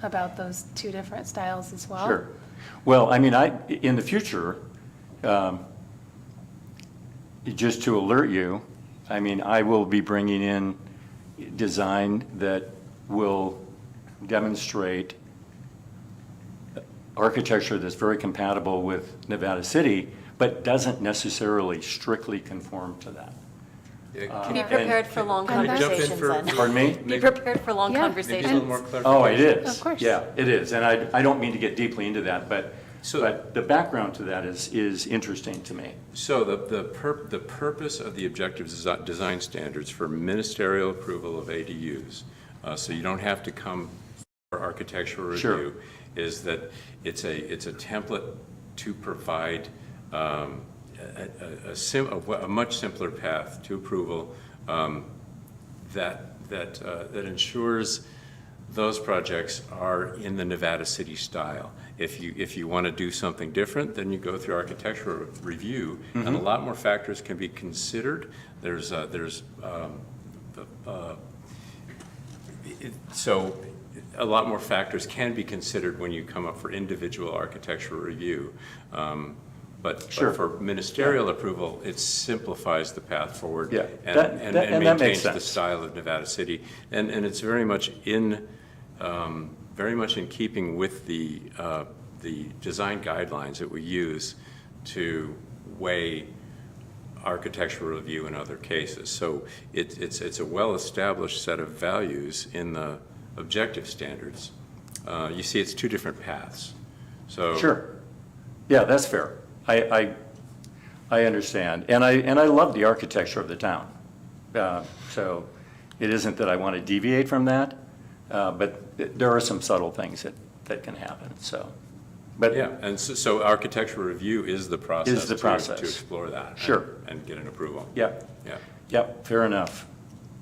about those two different styles as well. Sure. Well, I mean, in the future, just to alert you, I mean, I will be bringing in design that will demonstrate architecture that's very compatible with Nevada City, but doesn't necessarily strictly conform to that. Be prepared for long Can I jump in conversations for- then. Pardon me? Be prepared for long Yeah. Maybe a little conversations. more clarification. Oh, it is. Of course. Yeah, it is. And I don't mean to get deeply into that, but the background to that is interesting to me. So the purpose of the objective design standards for ministerial approval of ADUs, so you don't have to come for architectural Sure. review, is that it's a template to provide a much simpler path to approval that ensures those projects are in the Nevada City style. If you want to do something different, then you go through architectural review, and a lot more factors can be considered. So a lot more factors can be considered when you come up for individual architectural review. But Sure. for ministerial approval, it simplifies the path forward. Yeah, and that makes maintains the sense. style of Nevada City. And it's very much in keeping with the design guidelines that we use to weigh architectural review in other cases. So it's a well-established set of values in the objective standards. You see, it's two different paths. So Sure. Yeah, that's fair. I understand. And I love the architecture of the town. So it isn't that I want to deviate from that, but there are some subtle things that can happen, so. But yeah, and so architectural review is the process. Is the process. To explore that. Sure. And get an approval. Yep, Yeah. yep, fair enough.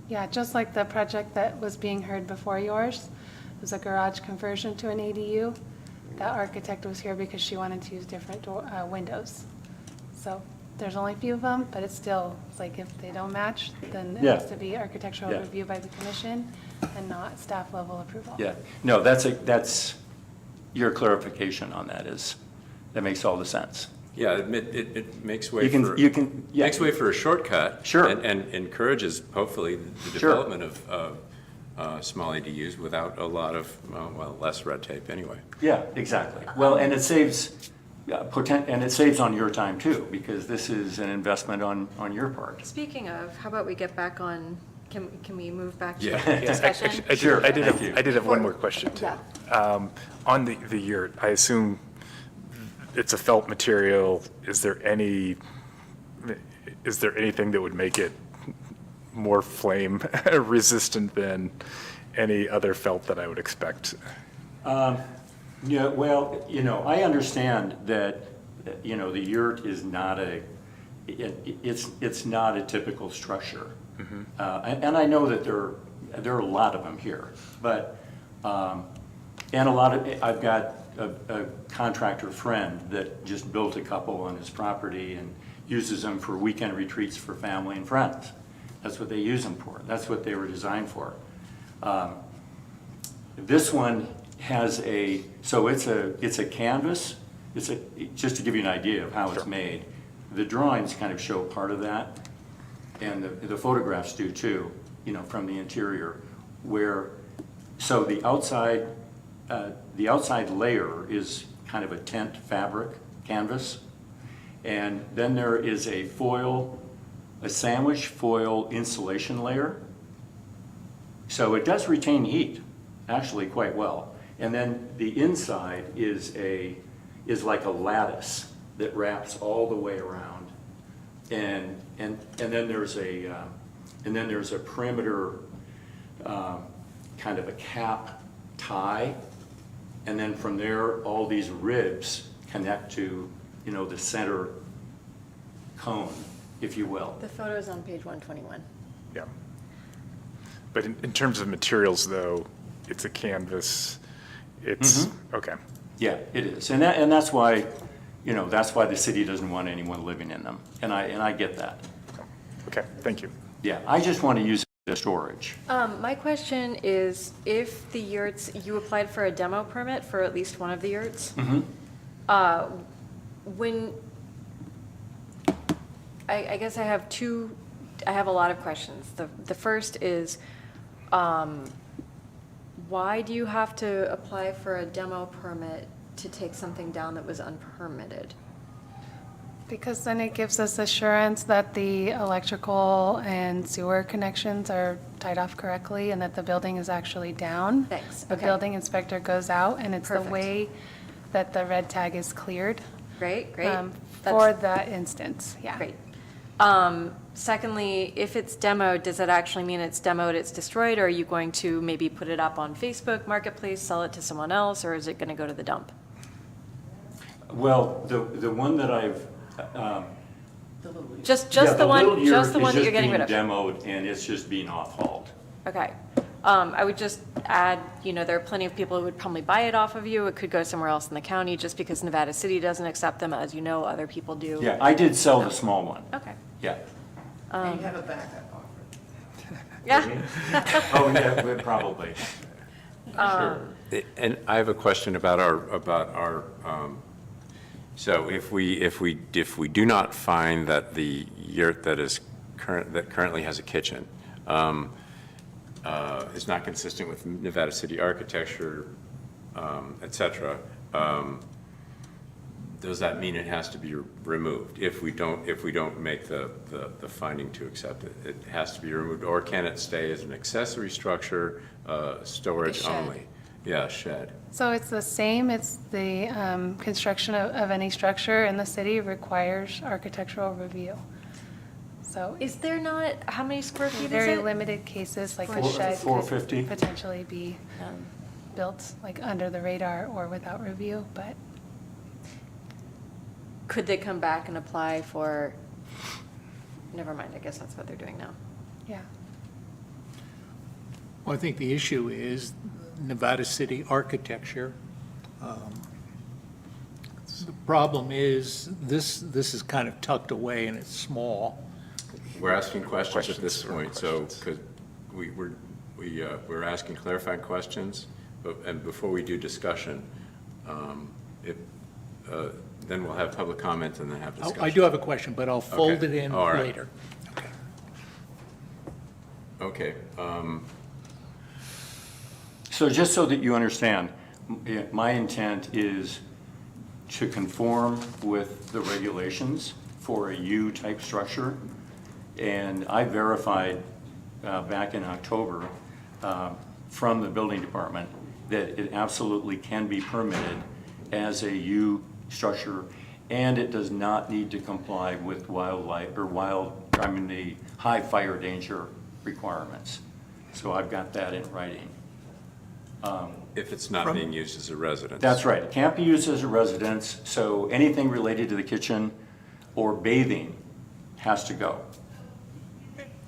Yeah, just like the project that was being heard before yours, it was a garage conversion to an ADU. That architect was here because she wanted to use different windows. So there's only a few of them, but it's like if they don't match, then it Yeah. has to be architectural Yeah. review by the commission and not staff level approval. Yeah, no, that's your clarification on that makes all the sense. Yeah, it makes way You can- for. you can- yeah. Makes way for a shortcut. Sure. And encourages, hopefully, the Sure. development of small ADUs without a lot of, less red tape anyway. Yeah, exactly. Well, and it saves, and it saves on your time too, because this is an investment on your part. Speaking of, how about we get back on, can we move back to Yeah. the discussion? Sure, I did thank you. have one more question too. Yeah. On the yurt, I assume it's a felt material. Is there anything that would make it more flame resistant than any other felt that I would expect? Yeah, well, I understand that, the yurt is not it's not a typical structure. And I know that there are a lot of them here, but, and I've got a contractor friend that just built a couple on his property and uses them for weekend retreats for family and friends. That's what they use them for. That's what they were designed for. This one has so it's a canvas. Just to give you an idea of how it's made. The drawings kind of show part of that, and the photographs do too, from the interior, so the outside layer is kind of a tent fabric canvas, and then there is a sandwich foil insulation layer. So it does retain heat, actually quite well. And then the inside is like a lattice that wraps all the way around. And then there's a perimeter kind of a cap tie. And then from there, all these ribs connect to, the center cone if you will. The photo's on page 121. Yeah. But in terms of materials, though, it's a canvas, it's, okay. Yeah, it is. And that's why, that's why the city doesn't want anyone living in them. And I get that. Okay, thank you. Yeah, I just want to use it as storage. My question is, if the yurts, you applied for a demo permit for at least one of the yurts? When, I guess I have a lot of questions. The first is, why do you have to apply for a demo permit to take something down that was unpermitted? Because then it gives us assurance that the electrical and sewer connections are tied off correctly and that the building is actually down. Thanks, The okay. building inspector goes out, and it's the Perfect. way that the red tag is cleared. Great, great. For that instance, yeah. Great. Secondly, if it's demoed, does that actually mean it's demoed, it's destroyed, or are you going to maybe put it up on Facebook Marketplace, sell it to someone else, or is it going to go to the dump? Well, the one that I've, Just yeah, the one, little just the yurt one that is you're getting rid of? being demoed, and it's just being off-hauled. Okay. I would just add, there are plenty of people who would probably buy it off of you. It could go somewhere else in the county just because Nevada City doesn't accept them, as you know, other people do. Yeah, I did sell the small one. Okay. Yeah. And you have a backup offer. Yeah. Oh, yeah, probably. And I have a question about our, so if we do not find that the yurt that currently has a kitchen is not consistent with Nevada City architecture, et cetera, does that mean it has to be removed? If we don't make the finding to accept it, it has to be removed, or can it stay as an accessory structure, storage shed. only? Yeah, shed. So it's the same, it's the construction of any structure in the city requires architectural review. So Is there not, how many square feet is very it? limited cases, like a Four- shed 450. could potentially be built like under the radar or without review, but Could they come back and apply for, never mind, I guess that's what they're doing now. yeah. Well, I think the issue is Nevada City architecture. The problem is, this is kind of tucked away and it's small. We're asking questions at this Questions, point, so, questions. because we're asking clarifying questions, and before we do discussion, then we'll have public comment and then have discussion. I do have a question, but I'll fold it Okay, in all right. later. Okay. Okay, So just so that you understand, my intent is to conform with the regulations for a U-type structure. And I verified back in October from the building department that it absolutely can be permitted as a U structure, and it does not need to comply with the high fire danger requirements. So I've got that in writing. if it's not being used as a residence. That's right. It can't be used as a residence, so anything related to the kitchen or bathing has to go.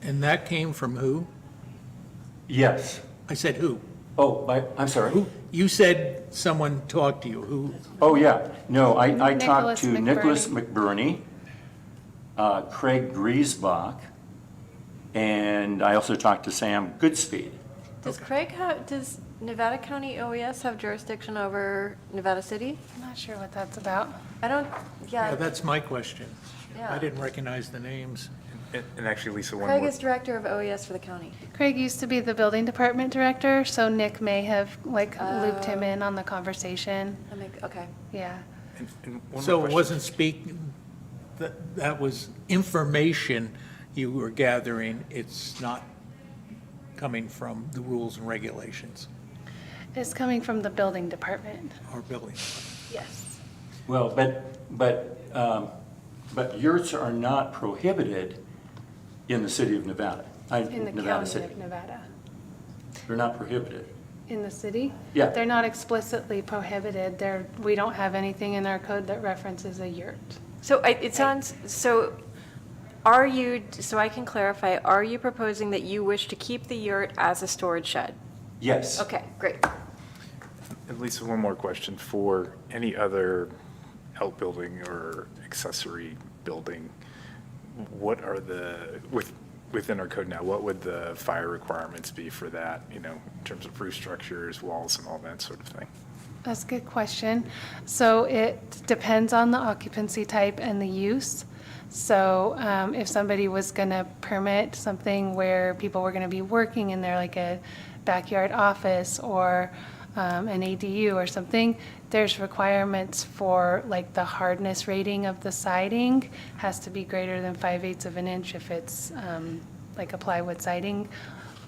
And that came from who? Yes. I said who? Oh, I'm sorry. Who? You said someone talked to you. Who? Oh, yeah. No, I Nicholas talked to Nicholas McBurney, Craig Griesbach, and I also talked to Sam Goodspeed. Does Nevada County OES have jurisdiction over Nevada City? I'm not sure what that's about. I don't, Yeah, yeah. that's my question. Yeah. I didn't recognize the names. And actually, Lisa, one Craig more. is director of OES for the county. Craig used to be the building department director, so Nick may have looped him in on the conversation. Okay. Yeah. And one So more it question. wasn't that was information you were gathering. It's not coming from the rules and regulations It's coming from the building department. or building. Yes. Well, but yurts are not prohibited in the city of Nevada. In the Nevada county City. of Nevada. They're not prohibited. In the city? Yeah. They're not explicitly prohibited. We don't have anything in our code that references a yurt. So it sounds, so Are you, so I can clarify, are you proposing that you wish to keep the yurt as a storage shed? Yes. Okay, great. And Lisa, one more question. For any other outbuilding or accessory building, what are within our code now, what would the fire requirements be for that, in terms of roof structures, walls, and all that sort of thing? That's a good question. So it depends on the occupancy type and the use. So if somebody was going to permit something where people were going to be working in there, like a backyard office or an ADU or something, there's requirements for like the hardness rating of the siding has to be greater than 5/8 of an inch if it's like a plywood siding.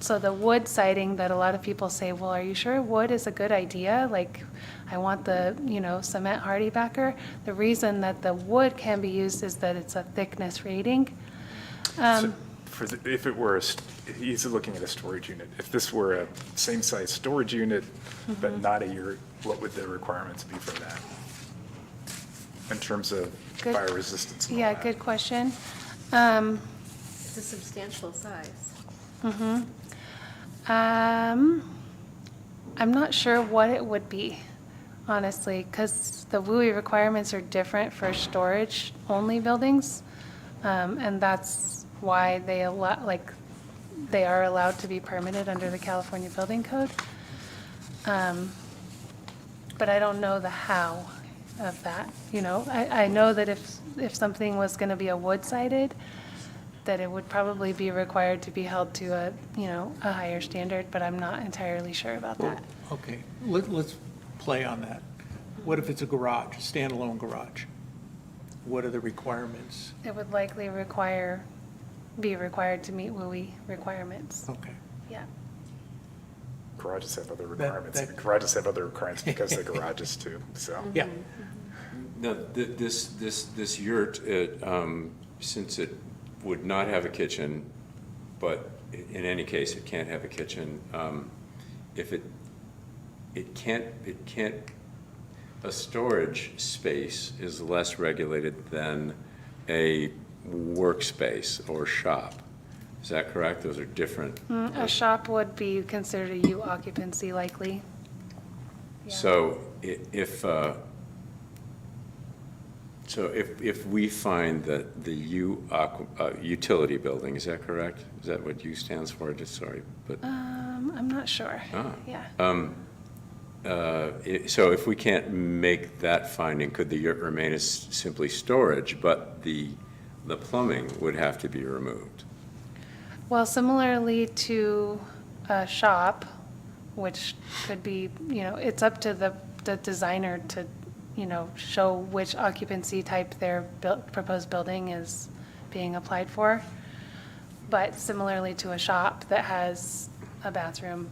So the wood siding that a lot of people say, well, are you sure wood is a good idea? Like, I want the, cement hardy backer. The reason that the wood can be used is that it's a thickness rating. So if it were, he's looking at a storage unit. If this were a same-size storage unit, but not a yurt, what would the requirements be for that? In terms of Good. fire resistance and all Yeah, that? good question. It's a substantial size. I'm not sure what it would be, honestly, because the WUI requirements are different for storage-only buildings. And that's why they are allowed to be permitted under the California Building Code. But I don't know the how of that, I know that if something was going to be a wood-sided, that it would probably be required to be held to a higher standard, but I'm not entirely sure about that. Okay, let's play on that. What if it's a garage, a standalone garage? What are the requirements? It would likely be required to meet WUI requirements. Okay. Yeah. Garages have other requirements. that- Garages have other requirements because they're garages too, so. Yeah, Now, this yurt, since it would not have a kitchen, but in any case, it can't have a kitchen, if it can't, a storage space is less regulated than a workspace or shop. Is that correct? Those are different. A shop would be considered a U occupancy likely. Yeah. So if we find that the utility building, is that correct? Is that what U stands for? Just sorry, but. I'm not sure. Ah. Yeah. So if we can't make that finding, could the yurt remain as simply storage, but the plumbing would have to be removed? Well, similarly to a shop, which could be, it's up to the designer to, show which occupancy type their proposed building is being applied for. But similarly to a shop that has a bathroom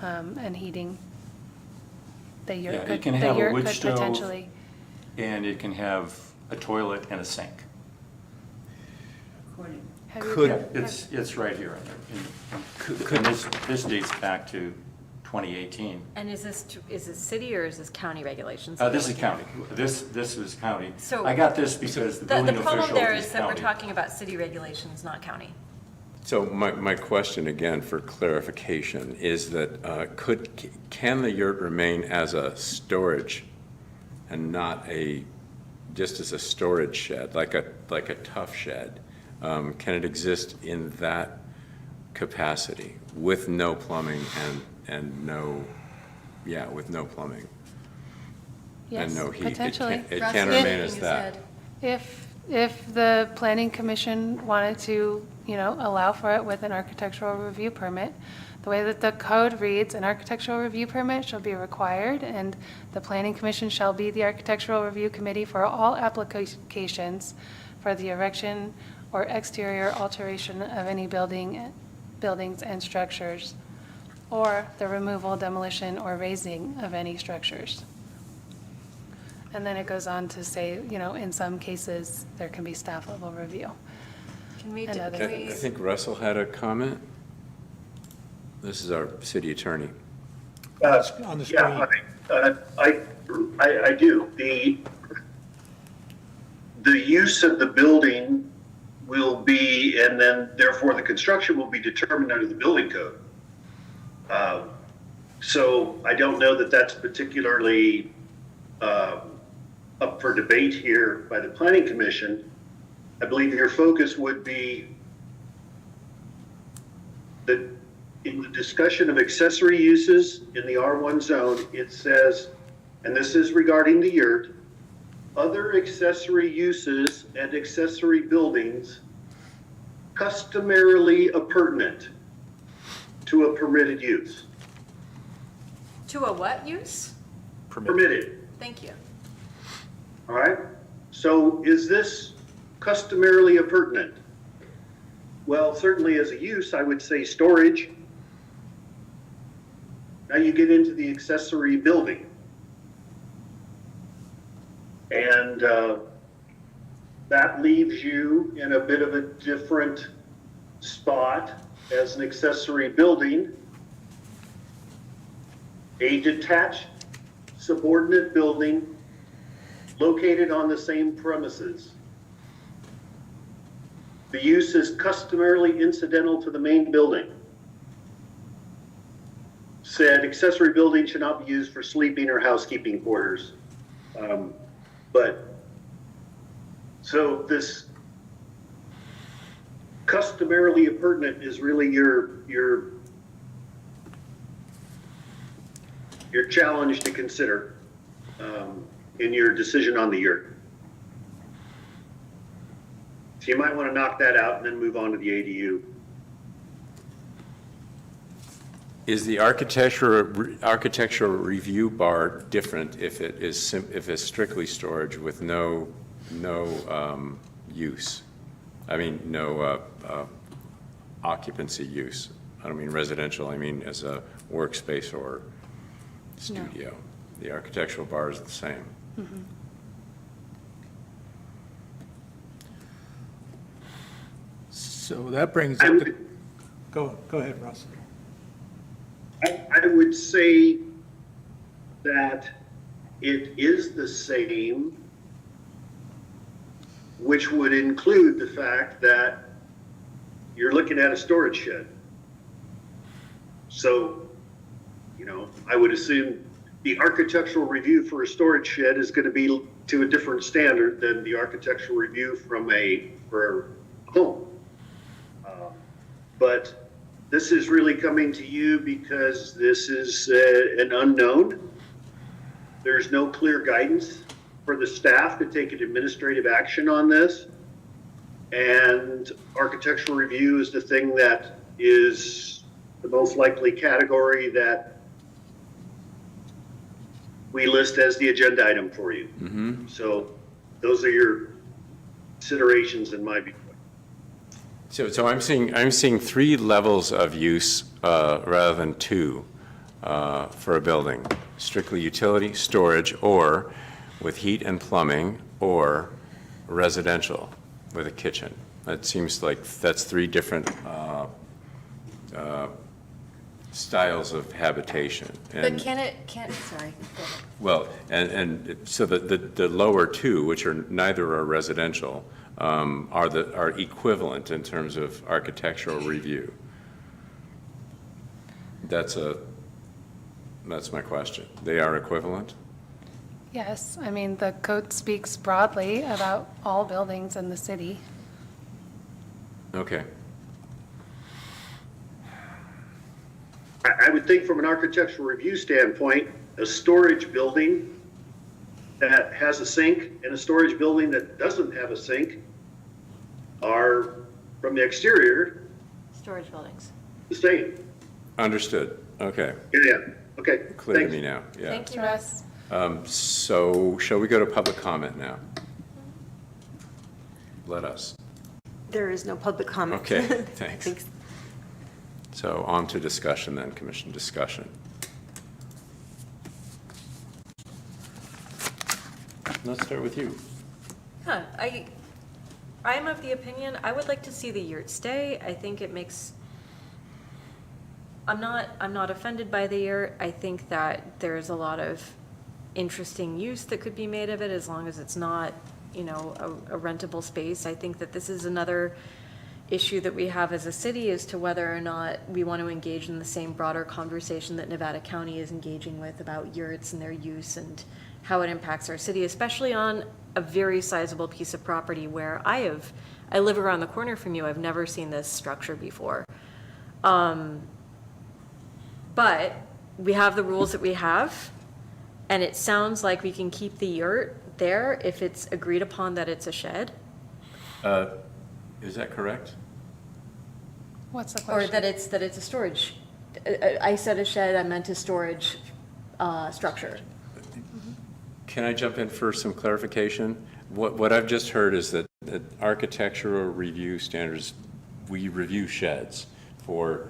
and heating, the Yeah, yurt it could, can the have a yurt wood could stove. potentially. And it can have a toilet and a sink. Have you- Could- It's right here. And this dates back to 2018. And is this city or is this county regulations? This is county. This is county. So- I got this because the The building problem official there is is that we're county. talking about city regulations, not county. So my question, again, for clarification, is that can the yurt remain as a storage and not just as a storage shed, like a tough shed? Can it exist in that capacity with no plumbing with no plumbing Yes, and no heat? potentially. It can remain as that. If the planning commission wanted to, allow for it with an architectural review permit, the way that the code reads, an architectural review permit shall be required, and the planning commission shall be the architectural review committee for all applications for the erection or exterior alteration of any buildings and structures, or the removal, demolition, or raising of any structures. And then it goes on to say, in some cases, there can be staff level review. Can we, And other I think Russell had a comment. This is our city attorney. on the screen. I do. The use of the building will be, and then therefore the construction will be determined under the building code. So I don't know that that's particularly up for debate here by the Planning Commission. I believe your focus would be that in the discussion of accessory uses in the R1 zone, it says, and this is regarding the yurt, other accessory uses and accessory buildings customarily appurtenant to a permitted use. To a what use? Permitted, Thank you. all right? So is this customarily appurtenant? Well, certainly as a use, I would say storage. Now you get into the accessory building. And that leaves you in a bit of a different spot as an accessory building. A detached subordinate building located on the same premises. The use is customarily incidental to the main building. Said accessory building should not be used for sleeping or housekeeping quarters. But, so this customarily appurtenant is really your challenge to consider in your decision on the yurt. So you might want to knock that out and then move on to the ADU. Is the architectural review bar different if it is, if it's strictly storage with no use? I mean, no occupancy use. I don't mean residential, I mean as a workspace or studio. The architectural bar is the same. Mm-hmm. So that brings I up, would, go ahead, Russ. I would say that it is the same, which would include the fact that you're looking at a storage shed. So, you know, I would assume the architectural review for a storage shed is going to be to a different standard than the architectural review for a home. But this is really coming to you because this is an unknown. There's no clear guidance for the staff to take an administrative action on this. And architectural review is the thing that is the most likely category that we list as the agenda item for you. Mm-hmm. So those are your considerations in my view. So I'm seeing 3 levels of use rather than 2 for a building. Strictly utility, storage, or with heat and plumbing, or residential with a kitchen. That seems like that's 3 different styles of habitation. But sorry. Go ahead. Well, and so the lower 2, which are neither are residential, are equivalent in terms of architectural review. That's my question. They are equivalent? Yes, I mean, the code speaks broadly about all buildings in the city. Okay. I would think from an architectural review standpoint, a storage building that has a sink and a storage building that doesn't have a sink are, from the exterior, Storage buildings. the same. Understood. Okay. Yeah, okay. Clear to Thanks. me now. Yeah. Thank you, Russ. So shall we go to public comment now? Let us. There is no public comment. Okay, thanks. So on to discussion then, commission discussion. Let's start with you. Huh, I'm of the opinion, I would like to see the yurt stay. I think it makes, I'm not offended by the yurt. I think that there's a lot of interesting use that could be made of it as long as it's not you know, a rentable space. I think that this is another issue that we have as a city as to whether or not we want to engage in the same broader conversation that Nevada County is engaging with about yurts and their use and how it impacts our city, especially on a very sizable piece of property where I live around the corner from you. I've never seen this structure before. But we have the rules that we have, and it sounds like we can keep the yurt there if it's agreed upon that it's a shed, Is that correct? What's the or question? that it's a storage. I said a shed, I meant a storage structure. Can I jump in for some clarification? What I've just heard is that architectural review standards, we review sheds for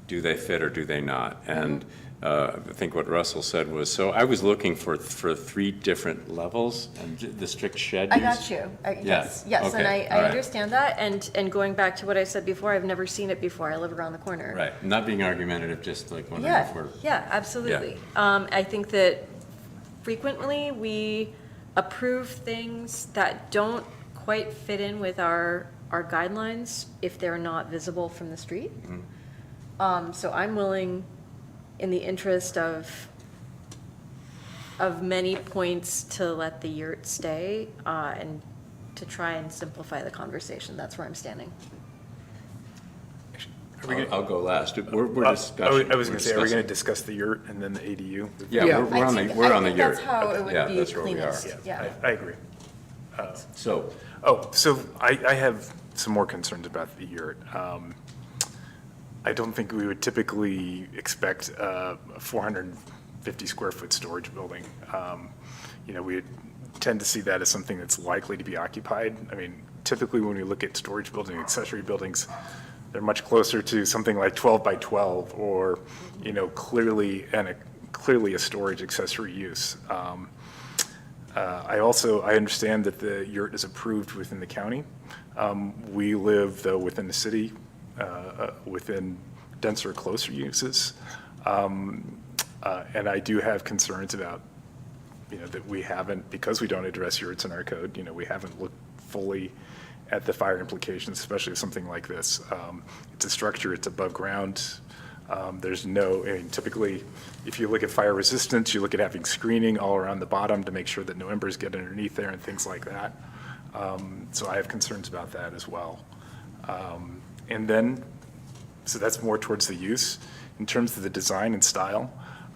do they fit or do they not? And I think what Russell said was, so I was looking for 3 different levels and the strict shed I use. got you. Yes, yes, and okay, I all right. understand that, and going back to what I said before, I've never seen it before. I live around the corner. Right, not being argumentative, just like wondering if we're. Yeah, absolutely. I think that frequently we approve things that don't quite fit in with our guidelines if they're not visible from the street. So I'm willing, in the interest of many points, to let the yurt stay and to try and simplify the conversation. That's where I'm standing. I'll go last. We're I discussing. was going to say, are we going to discuss the yurt and then the ADU? Yeah, we're on the I yurt. think that's how it would Yeah, be that's where we are. cleanest. Yeah. I agree. So, So I have some more concerns about the yurt. I don't think we would typically expect a 450 square foot storage building. You know, we tend to see that as something that's likely to be occupied. I mean, typically when we look at storage building, accessory buildings, they're much closer to something like 12 by 12 or, you know, clearly a storage accessory use. I understand that the yurt is approved within the county. We live, though, within the city, within denser, closer uses. And I do have concerns about, you know, that we haven't, because we don't address yurts in our code, you know, we haven't looked fully at the fire implications, especially of something like this. It's a structure, it's above ground. There's no, I mean, typically, if you look at fire resistance, you look at having screening all around the bottom to make sure that no embers get underneath there and things like that. So I have concerns about that as well. And then, so that's more towards the use. In terms of the design and style,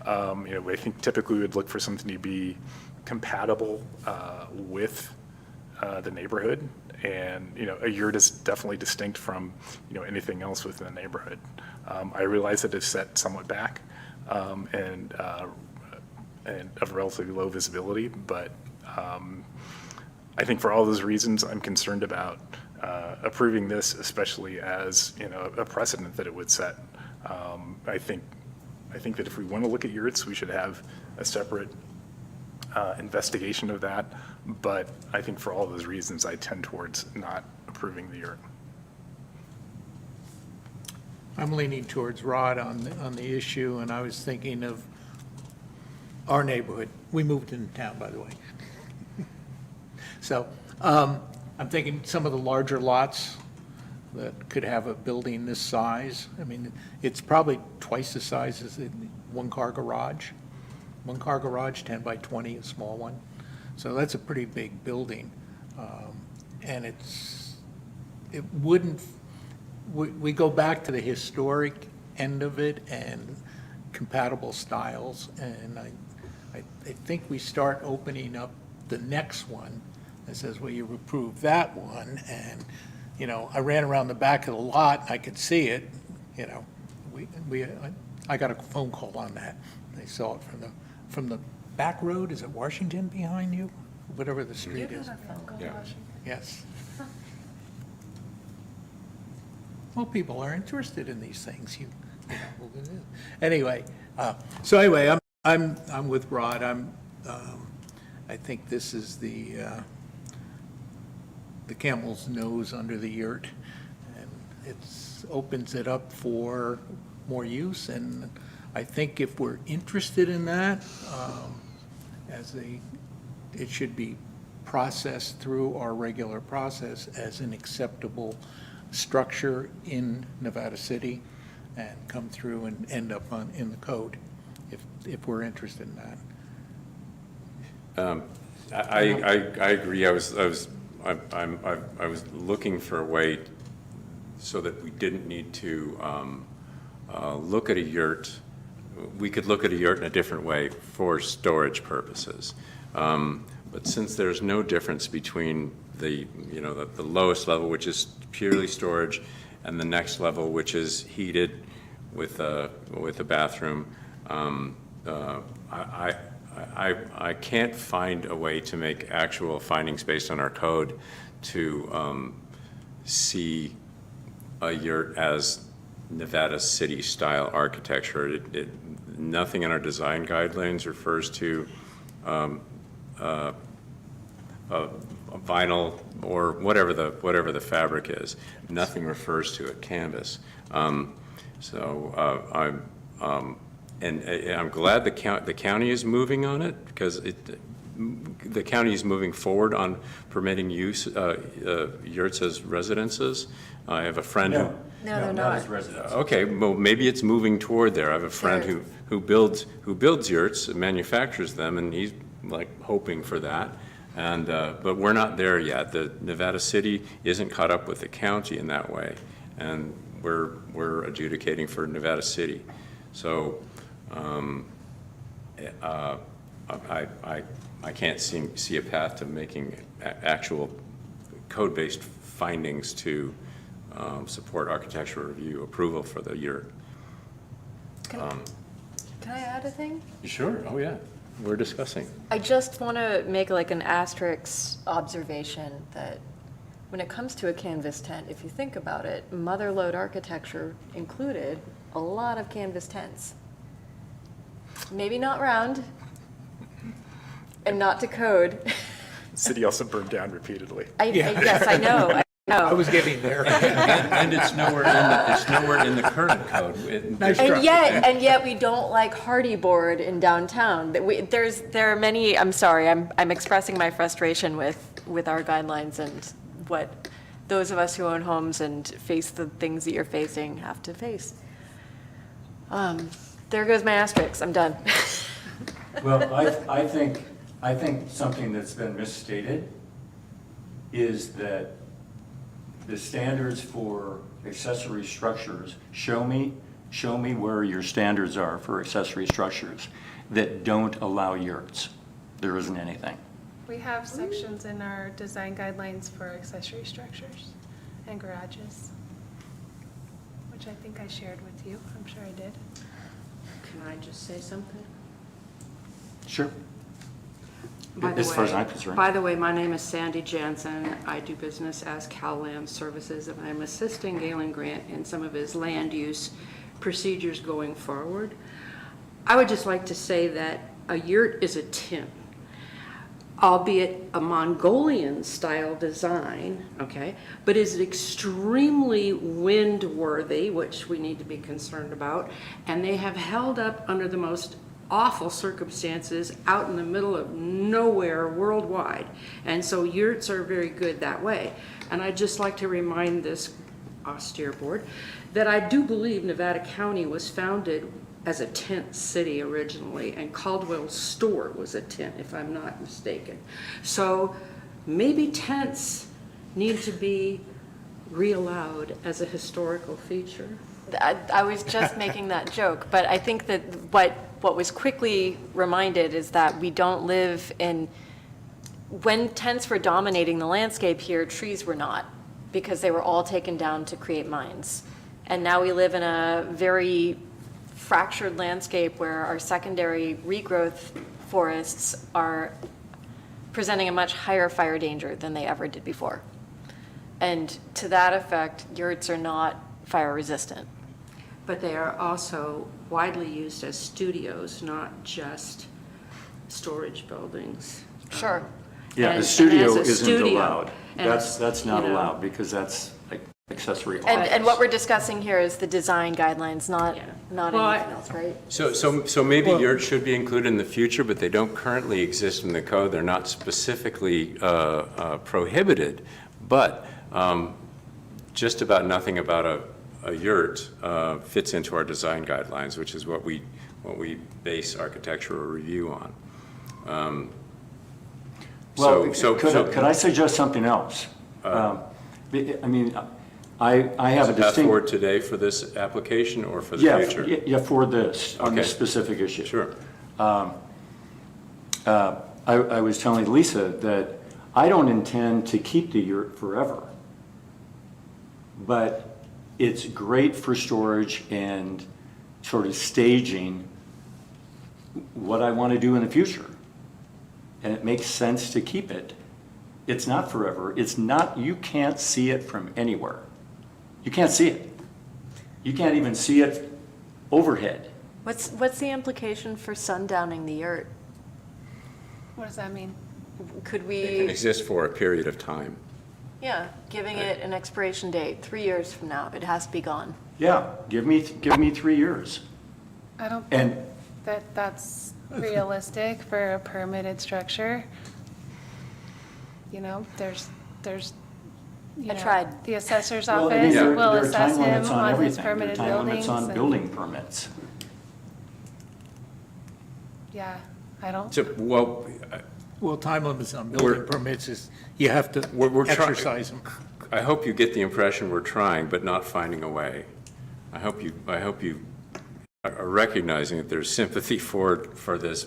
you know, I think typically we would look for something to be compatible with the neighborhood. And, you know, a yurt is definitely distinct from, you know, anything else within the neighborhood. I realize that it's set somewhat back and of relatively low visibility, but I think for all those reasons, I'm concerned about approving this, especially as, you know, a precedent that it would set. I think that if we want to look at yurts, we should have a separate investigation of that. But I think for all those reasons, I tend towards not approving the yurt. I'm leaning towards Rod on the issue, and I was thinking of our neighborhood. We moved into town, by the way. So I'm thinking some of the larger lots that could have a building this size. I mean, it's probably twice the size as the one-car garage. One-car garage, 10 by 20, a small one. So that's a pretty big building. And it wouldn't, we go back to the historic end of it and compatible styles. And I think we start opening up the next one that says, well, you approved that one. And, you know, I ran around the back of the lot, and I could see it, you know. I got a phone call on that. They saw it from the back road. Is it Washington behind you? Whatever the street is. yeah. Yes. Well, people are interested in these things. You know, anyway, I'm with Rod. I think this is the camel's nose under the yurt, and it opens it up for more use. And I think if we're interested in that, it should be process through our regular process as an acceptable structure in Nevada City and come through and end up in the code, if we're interested in that. I agree. I was looking for a way so that we didn't need to look at a yurt. We could look at a yurt in a different way for storage purposes. But since there's no difference between the lowest level, which is purely storage, and the next level, which is heated with a bathroom, I can't find a way to make actual findings based on our code to see a yurt as Nevada City-style architecture. Nothing in our design guidelines refers to vinyl or whatever the fabric is. Nothing refers to it, canvas. I'm glad the county is moving on it, because the county is moving forward on permitting use yurts as residences. I have a friend who. No, they're not. as residents. Okay, well, maybe it's moving toward there. I have a friend who builds yurts and manufactures them, and he's like hoping for that. And but we're not there yet. The Nevada City isn't caught up with the county in that way, and we're adjudicating for Nevada City. So I can't see a path to making actual code-based findings to support architectural review approval for the yurt. Can I add a thing? Sure. Oh, yeah. We're discussing. I just want to make like an asterisk observation that when it comes to a canvas tent, if you think about it, mother lode architecture included a lot of canvas tents. Maybe not round and not to code. The city also burned down repeatedly. Yes, I know. I was getting there. And it's nowhere in the current code. Nice try. And yet we don't like hardy board in downtown. There are many. I'm sorry. I'm expressing my frustration with our guidelines and what those of us who own homes and face the things that you're facing have to face. There goes my asterisk. I'm done. Well, I think something that's been misstated is that the standards for accessory structures, show me where your standards are for accessory structures that don't allow yurts. There isn't anything. We have sections in our design guidelines for accessory structures and garages, which I think I shared with you. I'm sure I did. Can I just say something? Sure. By the As far as way- I'm concerned. By the way, my name is Sandy Jansen. I do business as Cal Land Services, and I'm assisting Galen Grant in some of his land use procedures going forward. I would just like to say that a yurt is a tent, albeit a Mongolian-style design, okay, but is extremely wind-worthy, which we need to be concerned about, and they have held up under the most awful circumstances out in the middle of nowhere worldwide. And so yurts are very good that way. And I'd just like to remind this austere board that I do believe Nevada County was founded as a tent city originally, and Caldwell's store was a tent, if I'm not mistaken. So maybe tents need to be reallowed as a historical feature. I was just making that joke, but I think that what was quickly reminded is that we don't live in, when tents were dominating the landscape here, trees were not, because they were all taken down to create mines. And now we live in a very fractured landscape where our secondary regrowth forests are presenting a much higher fire danger than they ever did before. And to that effect, yurts are not fire resistant. But they are also widely used as studios, not just storage buildings. Sure. Yeah, And the studio as a isn't studio, allowed. and That's not you know, allowed, because that's like accessory And what we're discussing here is the design guidelines, not Well, anything else, right? So maybe yurts should be included in the future, but they don't currently exist in the code. They're not specifically prohibited, but just about nothing about a yurt fits into our design guidelines, which is what we base architectural review on. Well, So- could I suggest something else? I mean, I have a Path distinct. forward today for this application or for the Yeah, future? yeah, for this, on this Okay. specific issue. Sure. I was telling Lisa that I don't intend to keep the yurt forever. But it's great for storage and sort of staging what I want to do in the future. And it makes sense to keep it. It's not forever. It's not, you can't see it from anywhere. You can't see it. You can't even see it overhead. What's the implication for sundowning the yurt? What does that mean? Could It can we, exist for a period of time. yeah, giving it an expiration date, 3 years from now, it has to be gone. Yeah, give me 3 years. I don't And think that that's realistic for a permitted structure. You know, there's, you I know, tried. the assessor's well, I mean, office there will are assess time him limits on on his everything. There are permitted time limits buildings. on and- building permits. Yeah, I don't, So, well, Well, time limits on We're- building permits is, you have to We're trying- exercise them. I hope you get the impression we're trying, but not finding a way. I hope you are recognizing that there's sympathy for this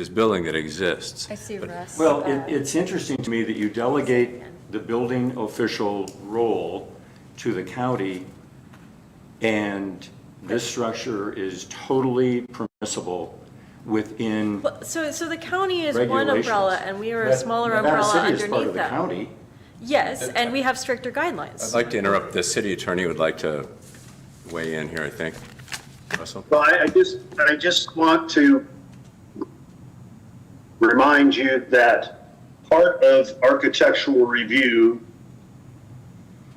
building that exists. I see Russ. Well, it's interesting to me that you delegate the building official role to the county, and this structure is totally permissible within So the county is one regulations. umbrella, and we are a But smaller Nevada umbrella City is part underneath of the that. county. Yes, and we have stricter I'd guidelines. like to interrupt. The city attorney would like to weigh in here, I think. Russell? Well, I just want to remind you that part of architectural review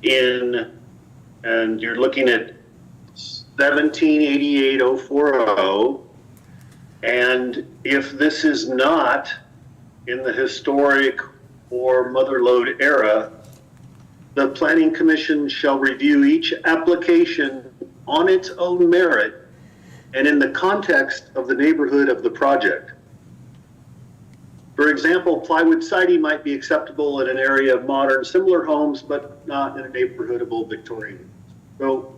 and you're looking at 1788-040, and if this is not in the historic or mother lode era, the Planning Commission shall review each application on its own merit and in the context of the neighborhood of the project. For example, plywood siding might be acceptable in an area of modern similar homes, but not in a neighborhood of old Victorian. So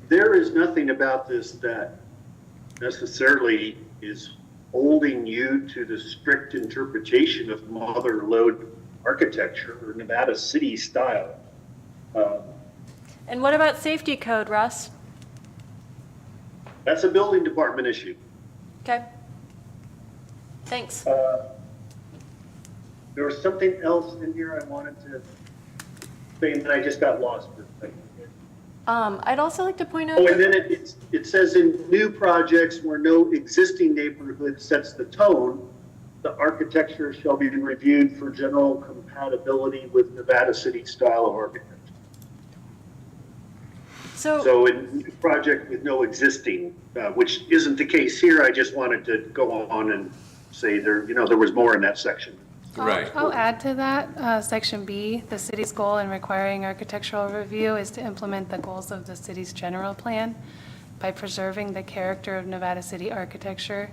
there is nothing about this that necessarily is holding you to the strict interpretation of mother lode architecture or Nevada City style. And what about safety code, Russ? That's a building department issue. Okay. Thanks. There was something else in here I wanted to say, and then I just got lost for a second. I'd also like to point out Oh, and that, then it says in new projects where no existing neighborhood sets the tone, the architecture shall be reviewed for general compatibility with Nevada City style of architecture. So in new project with no existing, which isn't the case here, I just wanted to go on and say there was more in that section. Right. I'll add to that, section B, the city's goal in requiring architectural review is to implement the goals of the city's general plan by preserving the character of Nevada City architecture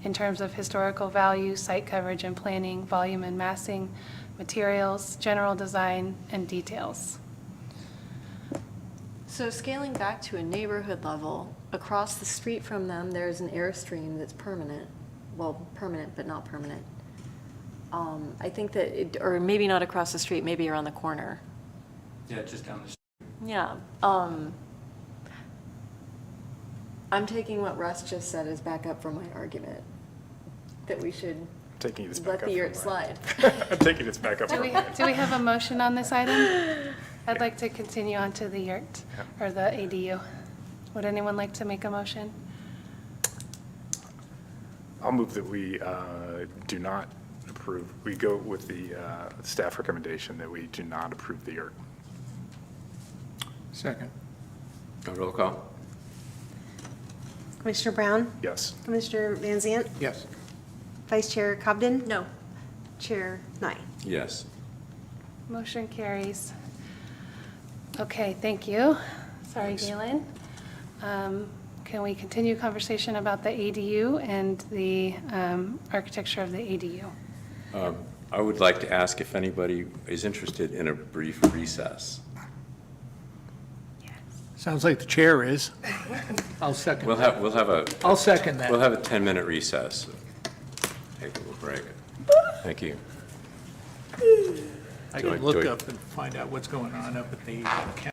in terms of historical value, site coverage and planning, volume and massing, materials, general design, and details. so scaling back to a neighborhood level, across the street from them, there's an Airstream that's permanent. Well, permanent, but not permanent. I think that, or maybe not across the street, maybe around the corner. Yeah, just down the street. Yeah. I'm taking what Russ just said as backup for my argument, that we should Taking this back let up. the yurt from mine. slide. I'm taking this back up. Do from we, mine. do we have a motion on this item? I'd like to continue on to the yurt, or the ADU. Would anyone like to make a motion? I'll move that we do not approve approve, we go with the staff recommendation that we do not approve the yurt. Second. A roll call? Commissioner Brown? Yes. Commissioner Van Zant? Yes. Vice Chair Cobden? No. Chair Nye? Yes. Motion carries. Okay, thank you. Sorry, Galen. Can we continue conversation about the ADU and the architecture of the ADU? I would like to ask if anybody is interested in a brief recess. Sounds like the chair is. I'll second. We'll have a, I'll second that. we'll have a 10-minute recess. Take a little break. Thank you. I Do I- can look do I- up and find out what's going on up at the county.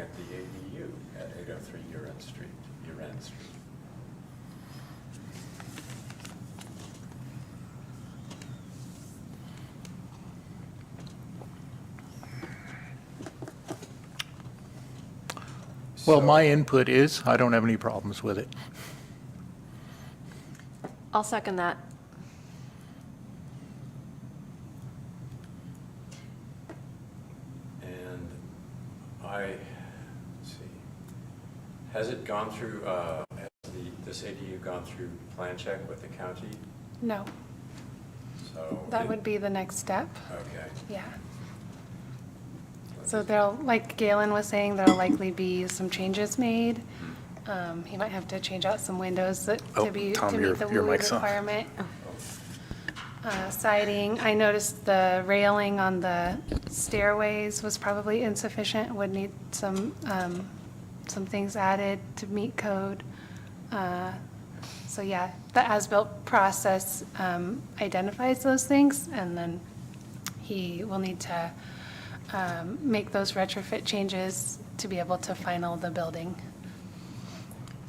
at the ADU at 803 Uren Street, Uren Street. Well, my input is, I don't have any problems with it. I'll second that. And let's see, has it gone through, this ADU gone through plan check with the county? No, So. that would be the next step, Okay. yeah. So there'll, like Galen was saying, there'll likely be some changes made. He might have to change out some windows to Oh, be, Tom, to your- meet the your WUI mic's on. requirement. Siding, I noticed the railing on the stairways was probably insufficient, would need some things added to meet code. So yeah, the as-built process identifies those things, and then he will need to make those retrofit changes to be able to final the building.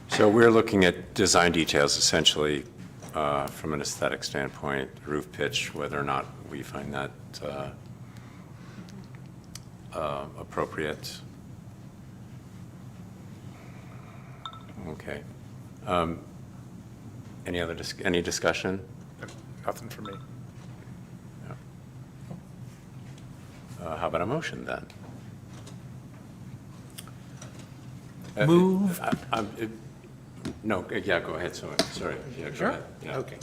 So we're looking at design details essentially from an aesthetic standpoint, roof pitch, whether or not we find that appropriate. Okay. Any discussion? Nothing for me. How about a motion then? Move. No, yeah, go ahead, sorry. Yeah, go Sure. ahead. Yeah. Okay.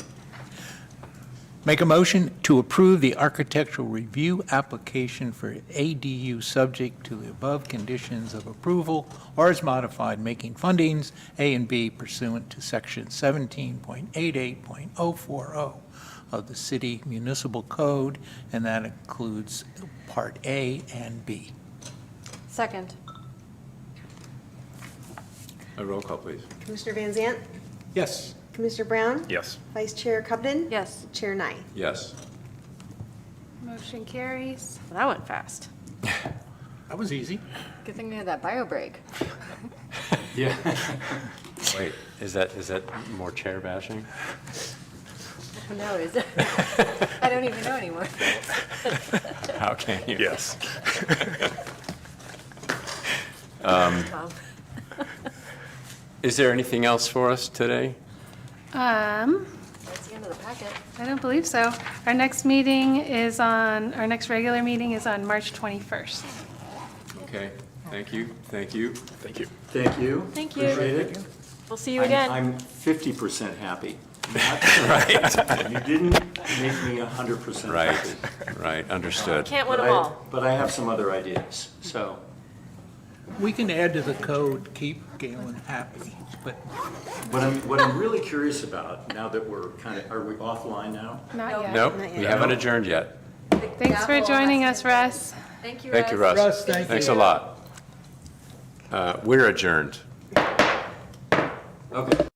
Make a motion to approve the architectural review application for ADU subject to the above conditions of approval or as modified, making fundings A and B pursuant to section 17.88.040 of the city municipal code, and that includes part A and B. Second. A roll call, please. Commissioner Van Zant? Yes. Commissioner Brown? Yes. Vice Chair Cubden? Yes. Chair Nye? Yes. Motion carries. Well, that went fast. That was easy. Good thing we had that bio break. Yeah. Wait, is that more chair bashing? No, is it? I don't even know anymore. How can you? Yes. Tom. Is there anything else for us today? That's the end of the packet. I don't believe so. Our next regular meeting is on March 21st. Okay, thank you, thank you. Thank you. Thank you. Thank you. Appreciate it. We'll see you again. I'm 50% happy. Right. You didn't make me 100% Right, happy. right, understood. Can't win But them I- all. But I have some other ideas, so. We can add to the code, keep Galen happy, but What I'm really curious about, now that we're are we offline now? Not yet. Nope, Not we yet. haven't adjourned yet. Thanks for joining us, Russ. Thank you, Thank you, Russ. Russ, thank Thanks you. a lot. We're adjourned. Okay.